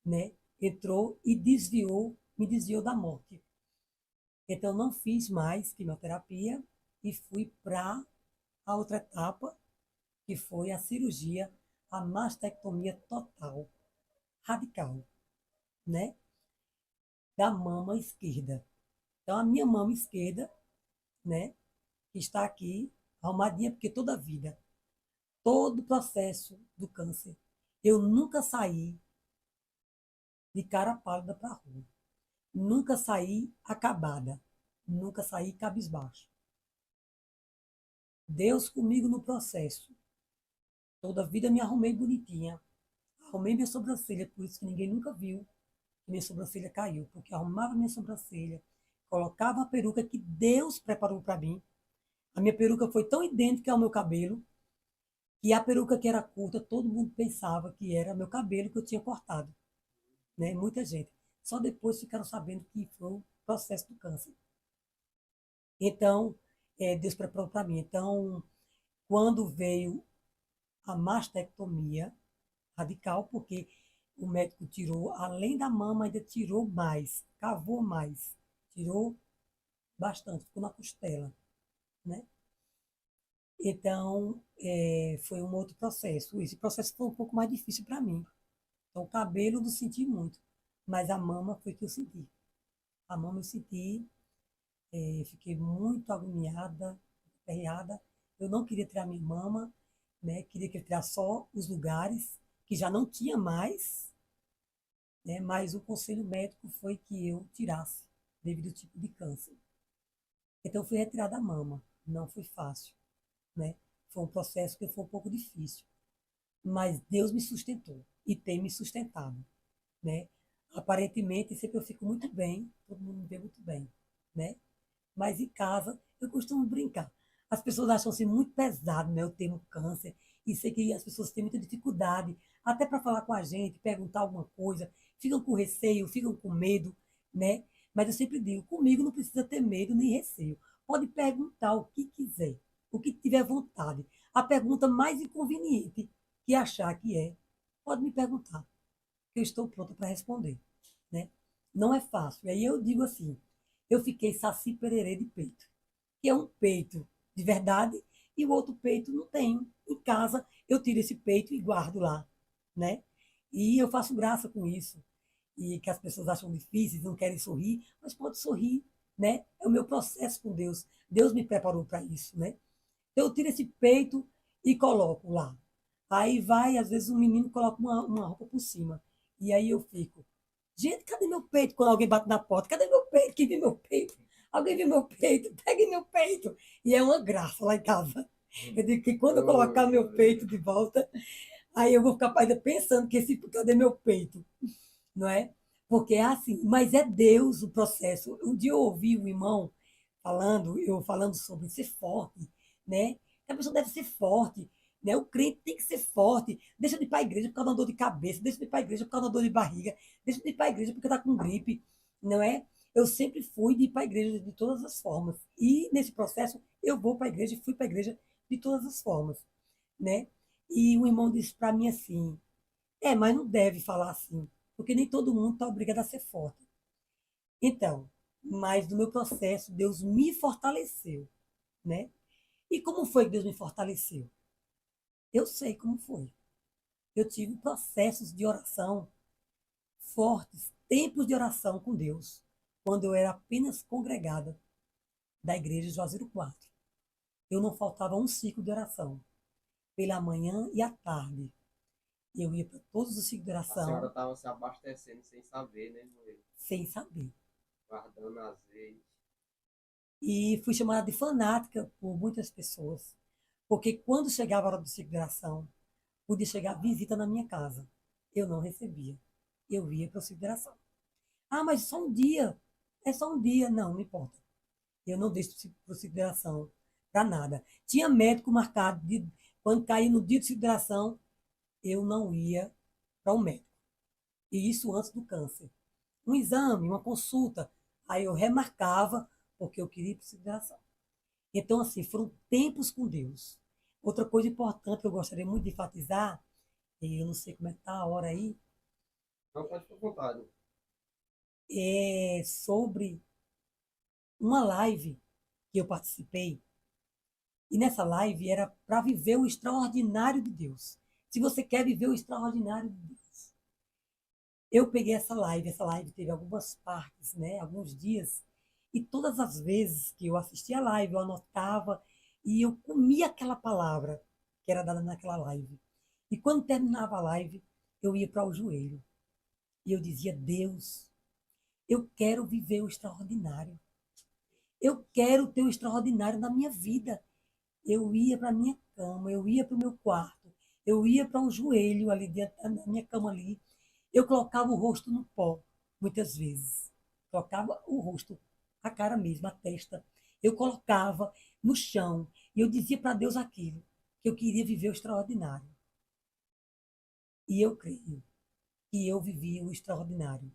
né? Entrou e me desviou da morte. Então não fiz mais quimioterapia e fui para a outra etapa, que foi a cirurgia, a mastectomia total, radical, né? Da mama esquerda. Então a minha mama esquerda, né? Que está aqui arrumadinha, porque toda a vida, todo o processo do câncer, eu nunca saí de cara pálida para a rua. Nunca saí acabada. Nunca saí cabisbaixo. Deus comigo no processo. Toda a vida me arrumei bonitinha. Arrumei minha sobrancelha, por isso que ninguém nunca viu que minha sobrancelha caiu, porque eu arrumava minha sobrancelha, colocava a peruca que Deus preparou para mim. A minha peruca foi tão idêntica ao meu cabelo, que a peruca que era curta, todo mundo pensava que era meu cabelo que eu tinha cortado. Né? Muita gente. Só depois ficaram sabendo que foi o processo do câncer. Então, Deus preparou para mim. Então, quando veio a mastectomia radical, porque o médico tirou, além da mama, ainda tirou mais, cavou mais, tirou bastante, ficou na costela, né? Então, foi um outro processo. Esse processo foi um pouco mais difícil para mim. Então, o cabelo eu não senti muito, mas a mama foi que eu senti. A mama eu senti, fiquei muito agoniada, aperreada. Eu não queria tirar minha mama, né? Queria que ele tirasse só os lugares que já não tinha mais, né? Mas o conselho médico foi que eu tirasse, devido ao tipo de câncer. Então, eu fui retirada a mama. Não foi fácil, né? Foi um processo que foi um pouco difícil. Mas Deus me sustentou e tem me sustentado, né? Aparentemente, sempre eu fico muito bem, todo mundo me vê muito bem, né? Mas em casa, eu costumo brincar. As pessoas acham assim muito pesado, né? Eu tenho câncer e sei que as pessoas têm muita dificuldade, até para falar com a gente, perguntar alguma coisa, ficam com receio, ficam com medo, né? Mas eu sempre digo, comigo não precisa ter medo nem receio. Pode perguntar o que quiser, o que tiver vontade. A pergunta mais inconveniente que achar que é, pode me perguntar, que eu estou pronta para responder, né? Não é fácil. E aí eu digo assim, eu fiquei saci pererê de peito, que é um peito de verdade e o outro peito não tenho. Em casa eu tiro esse peito e guardo lá, né? E eu faço graça com isso. E que as pessoas acham difíceis, não querem sorrir, mas pode sorrir, né? É o meu processo com Deus. Deus me preparou para isso, né? Então eu tiro esse peito e coloco lá. Aí vai, às vezes, um menino coloca uma roupa por cima. E aí eu fico, gente, cadê meu peito? Quando alguém bate na porta, cadê meu peito? Quem viu meu peito? Alguém viu meu peito? Pegue meu peito. E é uma graça lá em casa. Eu digo que quando eu colocar meu peito de volta, aí eu vou ficar ainda pensando que esse, cadê meu peito? Não é? Porque é assim, mas é Deus o processo. Um dia eu ouvi um irmão falando, eu falando sobre ser forte, né? Que a pessoa deve ser forte, né? O crente tem que ser forte. Deixa de ir para a igreja por causa da dor de cabeça, deixa de ir para a igreja por causa da dor de barriga, deixa de ir para a igreja porque está com gripe, não é? Eu sempre fui de ir para a igreja de todas as formas. E nesse processo eu vou para a igreja e fui para a igreja de todas as formas, né? E o irmão disse para mim assim: mas não deve falar assim, porque nem todo mundo está obrigado a ser forte. Então, mas no meu processo, Deus me fortaleceu, né? E como foi que Deus me fortaleceu? Eu sei como foi. Eu tive processos de oração fortes, tempos de oração com Deus, quando eu era apenas congregada da igreja de Juazeiro 4. Eu não faltava um ciclo de oração, pela manhã e à tarde. Eu ia para todos os ciclos de A senhora oração estava se abastecendo sem saber, né, mãe? sem saber. Guardando azeite. E fui chamada de fanática por muitas pessoas, porque quando chegava a hora do ciclo de oração, podia chegar visita na minha casa. Eu não recebia. Eu ia para o ciclo de oração. Ah, mas só um dia. É só um dia. Não, não importa. Eu não deixo para o ciclo de oração para nada. Tinha médico marcado, quando caía no dia do ciclo de oração, eu não ia para o médico. E isso antes do câncer. Um exame, uma consulta. Aí eu remarcava, porque eu queria ir para o ciclo de oração. Então, assim, foram tempos com Deus. Outra coisa importante que eu gostaria muito de enfatizar, e eu não sei como é que está a hora aí, Não pode ficar à vontade. é sobre uma live que eu participei. E nessa live era para viver o extraordinário de Deus. Se você quer viver o extraordinário de Deus. Eu peguei essa live teve algumas partes, né, alguns dias, e todas as vezes que eu assistia a live, eu anotava e eu comia aquela palavra que era dada naquela live. E quando terminava a live, eu ia para o joelho e eu dizia: Deus, eu quero viver o extraordinário. Eu quero ter o extraordinário na minha vida. Eu ia para a minha cama, eu ia para o meu quarto, eu ia para o joelho ali dentro da minha cama ali. Eu colocava o rosto no pó, muitas vezes. Colocava o rosto, a cara mesmo, a testa. Eu colocava no chão e eu dizia para Deus aquilo, que eu queria viver o extraordinário. E eu creio que eu vivi o extraordinário.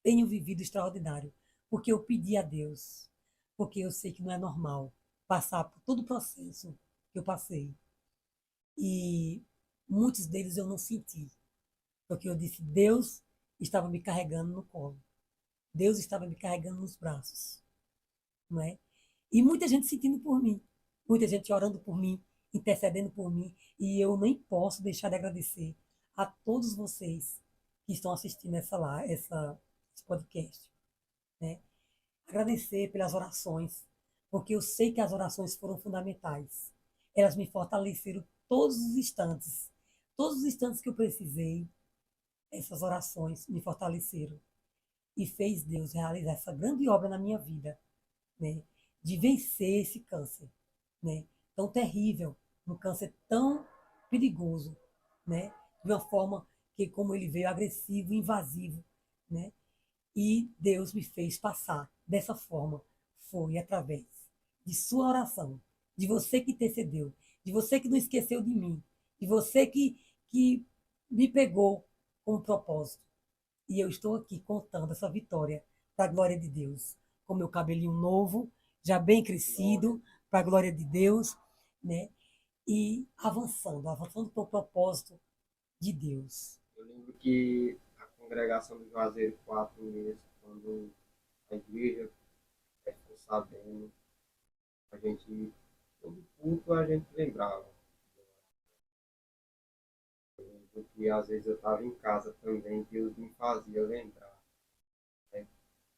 Tenho vivido o extraordinário, porque eu pedi a Deus, porque eu sei que não é normal passar por todo o processo que eu passei. E muitos deles eu não senti, porque eu disse: Deus estava me carregando no colo. Deus estava me carregando nos braços, não é? E muita gente sentindo por mim, muita gente orando por mim, intercedendo por mim, e eu nem posso deixar de agradecer a todos vocês que estão assistindo esse podcast, né? Agradecer pelas orações, porque eu sei que as orações foram fundamentais. Elas me fortaleceram todos os instantes. todos os instantes que eu precisei, essas orações me fortaleceram e fez Deus realizar essa grande obra na minha vida, né? De vencer esse câncer, né? Tão terrível, um câncer tão perigoso, né? De uma forma que, como ele veio agressivo, invasivo, né? E Deus me fez passar dessa forma. Foi através de sua oração, de você que intercedeu, de você que não esqueceu de mim, de você que me pegou com um propósito. E eu estou aqui contando essa vitória para a glória de Deus, com meu cabelinho novo, já bem crescido, para a glória de Deus, né? E avançando para o propósito de Deus. Eu lembro que a congregação do Juazeiro 4 meses, quando a igreja ficou sabendo, a gente, todo culto a gente lembrava. Porque às vezes eu estava em casa também, Deus me fazia lembrar. Né?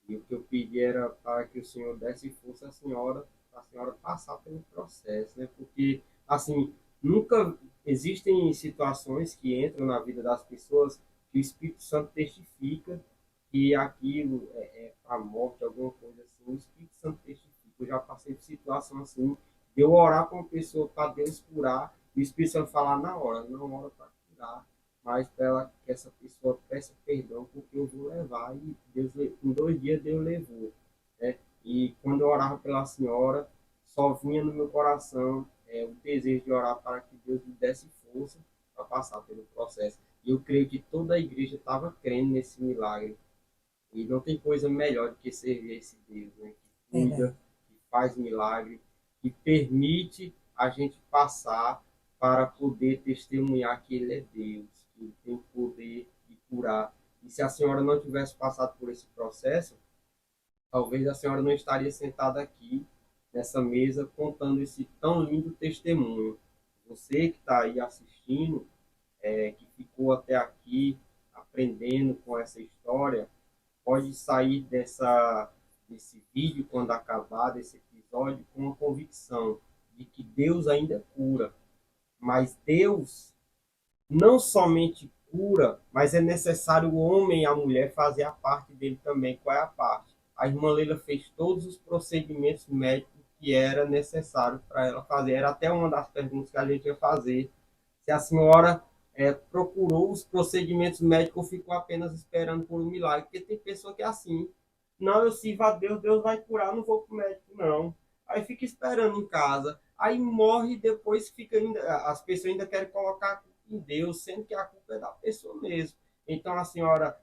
E o que eu pedi era para que o Senhor desse força à senhora, para a senhora passar pelo processo, né? Porque, assim, nunca existem situações que entram na vida das pessoas que o Espírito Santo testifica que aquilo é para a morte, alguma coisa assim. O Espírito Santo testifica. Eu já passei por situação assim, de eu orar para uma pessoa para Deus curar, e o Espírito Santo falar na hora, não ora para curar, mas para ela, que essa pessoa peça perdão, porque eu vou levar. E Deus, em 2 dias, Deus levou. Né? E quando eu orava pela senhora, só vinha no meu coração o desejo de orar para que Deus me desse força para passar pelo processo. E eu creio que toda a igreja estava crendo nesse milagre. E não tem coisa melhor do que servir a esse Deus, né? Que cuida, que faz milagre, que permite a gente passar para poder testemunhar que Ele é Deus, que Ele tem poder de curar. E se a senhora não tivesse passado por esse processo, talvez a senhora não estaria sentada aqui nessa mesa contando esse tão lindo testemunho. Você que está aí assistindo, que ficou até aqui aprendendo com essa história, pode sair desse vídeo, quando acabar, desse episódio, com uma convicção de que Deus ainda cura. Mas Deus não somente cura, mas é necessário o homem e a mulher fazer a parte dele também. Qual é a parte? A irmã Leila fez todos os procedimentos médicos que era necessário para ela fazer. Era até uma das perguntas que a gente ia fazer. Se a senhora procurou os procedimentos médicos ou ficou apenas esperando por um milagre, porque tem pessoa que é assim, não, eu sirvo a Deus, Deus vai curar, não vou para o médico, não. Aí fica esperando em casa, aí morre e depois fica ainda, as pessoas ainda querem colocar a culpa em Deus, sendo que a culpa é da pessoa mesmo. Então a senhora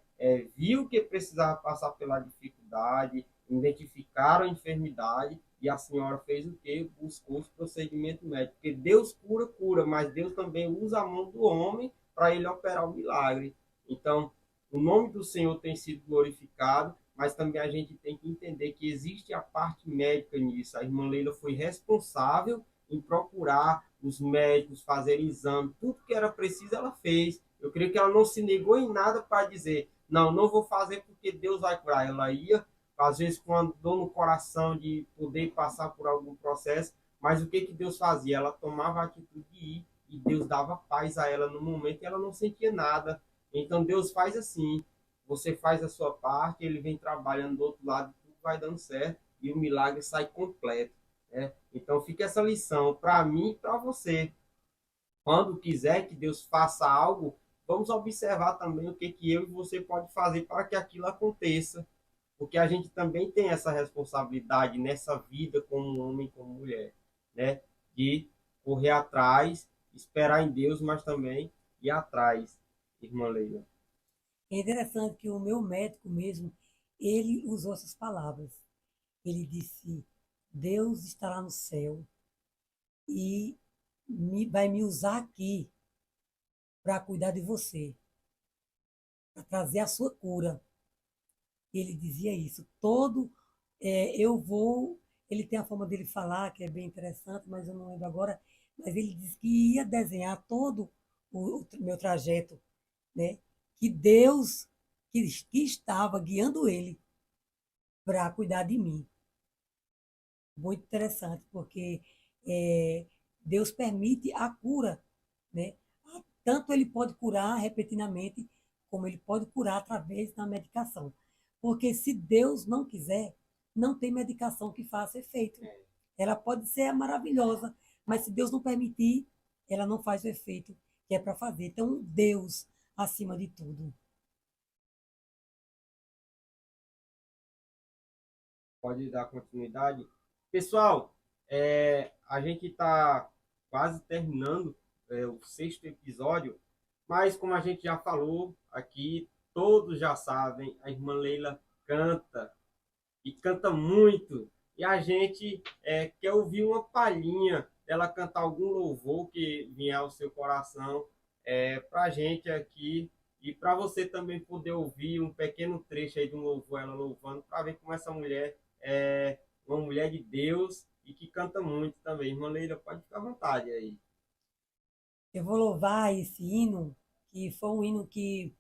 viu que precisava passar pela dificuldade, identificaram a enfermidade, e a senhora fez o quê? Buscou os procedimentos médicos. Porque Deus cura, cura, mas Deus também usa a mão do homem para ele operar o milagre. Então, o nome do Senhor tem sido glorificado, mas também a gente tem que entender que existe a parte médica nisso. A irmã Leila foi responsável em procurar os médicos, fazer exame, tudo que era preciso ela fez. Eu creio que ela não se negou em nada para dizer, não, não vou fazer porque Deus vai curar. Ela ia, às vezes, com a dor no coração de poder passar por algum processo, mas o que que Deus fazia? Ela tomava a atitude de ir e Deus dava paz a ela no momento e ela não sentia nada. Então Deus faz assim, você faz a sua parte, ele vem trabalhando do outro lado, tudo vai dando certo e o milagre sai completo. Né? Então fica essa lição para mim e para você. Quando quiser que Deus faça algo, vamos observar também o que que eu e você pode fazer para que aquilo aconteça. Porque a gente também tem essa responsabilidade nessa vida como homem, como mulher, né? De correr atrás, esperar em Deus, mas também ir atrás, irmã Leila. É interessante que o meu médico mesmo, ele usou essas palavras. Ele disse: Deus estará no céu e vai me usar aqui para cuidar de você, para trazer a sua cura. Ele dizia isso. Eu vou. Ele tem a forma dele falar, que é bem interessante, mas eu não lembro agora. Mas ele disse que ia desenhar todo o meu trajeto, né? Que Deus que estava guiando ele para cuidar de mim. Muito interessante, porque é, Deus permite a cura, né? tanto ele pode curar repentinamente, como ele pode curar através da medicação. Porque se Deus não quiser, não tem medicação que faça efeito. Ela pode ser maravilhosa, mas se Deus não permitir, ela não faz o efeito que é para fazer. Então, Deus acima de tudo. Pode dar continuidade. Pessoal, a gente está quase terminando o sexto episódio, mas como a gente já falou aqui, todos já sabem, a irmã Leila canta e canta muito. E a gente quer ouvir uma palhinha dela cantar algum louvor que vier ao seu coração para a gente aqui e para você também poder ouvir um pequeno trecho aí de um louvor, ela louvando, para ver como essa mulher é uma mulher de Deus e que canta muito também. Irmã Leila, pode ficar à vontade aí. Eu vou louvar esse hino, que foi um hino que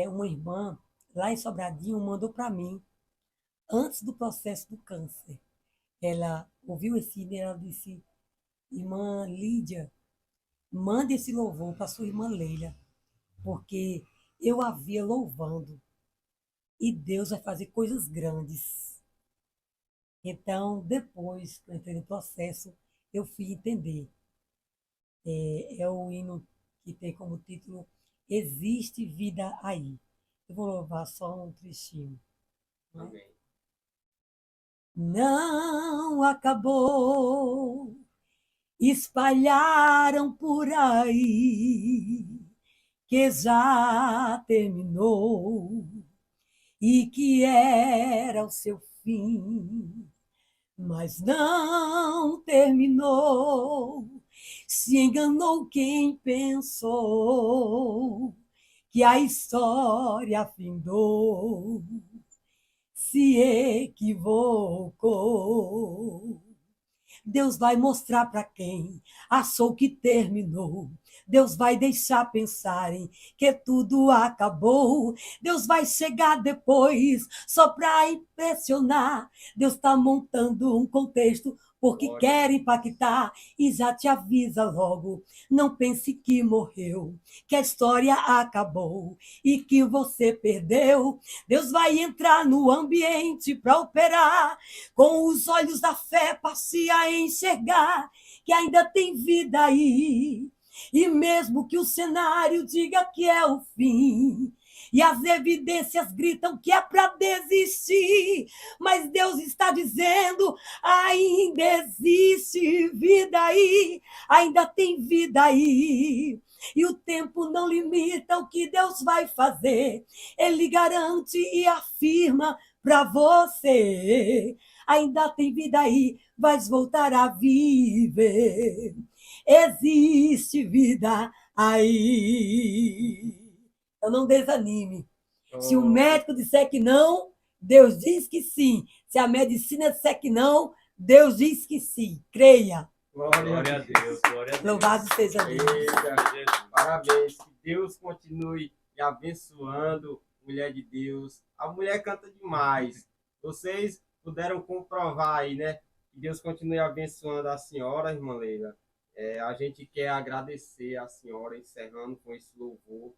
uma irmã lá em Sobradinho mandou para mim, antes do processo do câncer. Ela ouviu esse hino e ela disse: Irmã Lídia, mande esse louvor para sua irmã Leila, porque eu a via louvando e Deus vai fazer coisas grandes. Então, depois que eu entrei no processo, eu fui entender. É o hino que tem como título Existe Vida Aí. Eu vou louvar só um trechinho. Né? Amém. Não acabou, espalharam por aí que já terminou e que era o seu fim, mas não terminou. Se enganou quem pensou que a história findou, se equivocou. Deus vai mostrar para quem achou que terminou. Deus vai deixar pensarem que tudo acabou. Deus vai chegar depois só para impressionar. Deus está montando um contexto porque Glória. quer impactar e já te avisa logo. Não pense que morreu, que a história acabou e que você perdeu. Deus vai entrar no ambiente para operar, com os olhos da fé passe a enxergar que ainda tem vida aí. E mesmo que o cenário diga que é o fim, e as evidências gritam que é para desistir, mas Deus está dizendo: ainda existe vida aí, ainda tem vida aí. E o tempo não limita o que Deus vai fazer. Ele garante e afirma para você: ainda tem vida aí, vais voltar a viver. Existe vida aí. Então não desanime. Se o médico disser que não, Deus diz que sim. Se a medicina disser que não, Deus diz que sim. Creia. Glória a Deus. Glória a Deus. Louvado seja Deus. Eita, parabéns. Que Deus continue te abençoando, mulher de Deus. A mulher canta demais. Vocês puderam comprovar aí, né? Que Deus continue abençoando a senhora, irmã Leila. A gente quer agradecer a senhora, encerrando com esse louvor,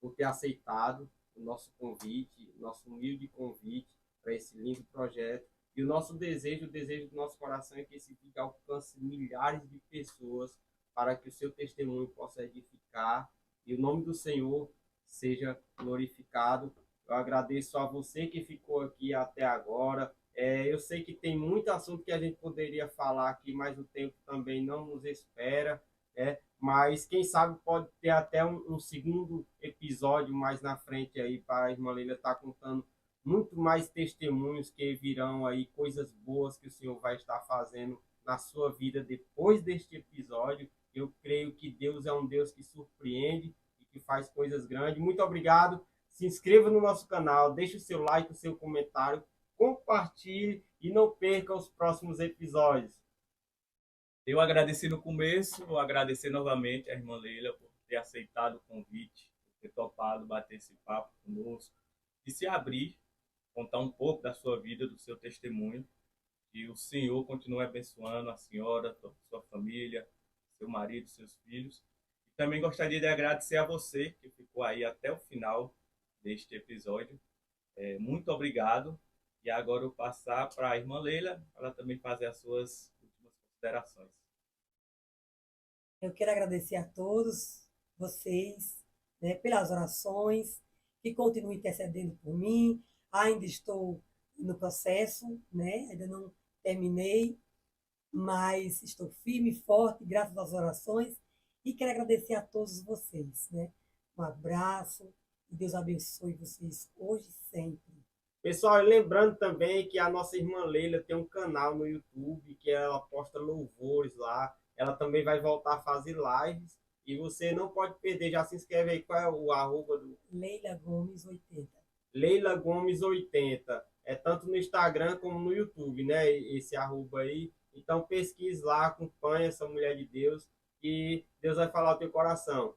por ter aceitado o nosso convite, nosso humilde convite para esse lindo projeto. E o nosso desejo, o desejo do nosso coração é que esse vídeo alcance milhares de pessoas para que o seu testemunho possa edificar e o nome do Senhor seja glorificado. Eu agradeço a você que ficou aqui até agora. Eu sei que tem muito assunto que a gente poderia falar aqui, mas o tempo também não nos espera. Mas quem sabe pode ter até um segundo episódio mais na frente aí para a irmã Leila estar contando muito mais testemunhos que virão aí, coisas boas que o Senhor vai estar fazendo na sua vida depois deste episódio. Eu creio que Deus é um Deus que surpreende e que faz coisas grandes. Muito obrigado. Se inscreva no nosso canal, deixe o seu like, o seu comentário, compartilhe e não perca os próximos episódios. Eu agradeci no começo, vou agradecer novamente a irmã Leila por ter aceitado o convite, por ter topado bater esse papo conosco, e se abrir, contar um pouco da sua vida, do seu testemunho. Que o Senhor continue abençoando a senhora, sua família, seu marido, seus filhos, Também gostaria de agradecer a você que ficou aí até o final deste episódio. Muito obrigado. E agora eu passar para a irmã Leila, para ela também fazer as suas últimas considerações. Eu quero agradecer a todos vocês, né, pelas orações, que continuem intercedendo por mim. Ainda estou no processo, né? Ainda não terminei, mas estou firme e forte, graças às orações, e quero agradecer a todos vocês, né? Um abraço, e Deus abençoe vocês hoje e sempre. Pessoal, e lembrando também que a nossa irmã Leila tem um canal no YouTube que ela posta louvores lá. Ela também vai voltar a fazer lives e você não pode perder. Já se inscreve aí. Qual é o arroba do Leila Gomes 80. Leila Gomes 80? É tanto no Instagram como no YouTube, né? Esse arroba aí. Então pesquise lá, acompanhe essa mulher de Deus e Deus vai falar o teu coração.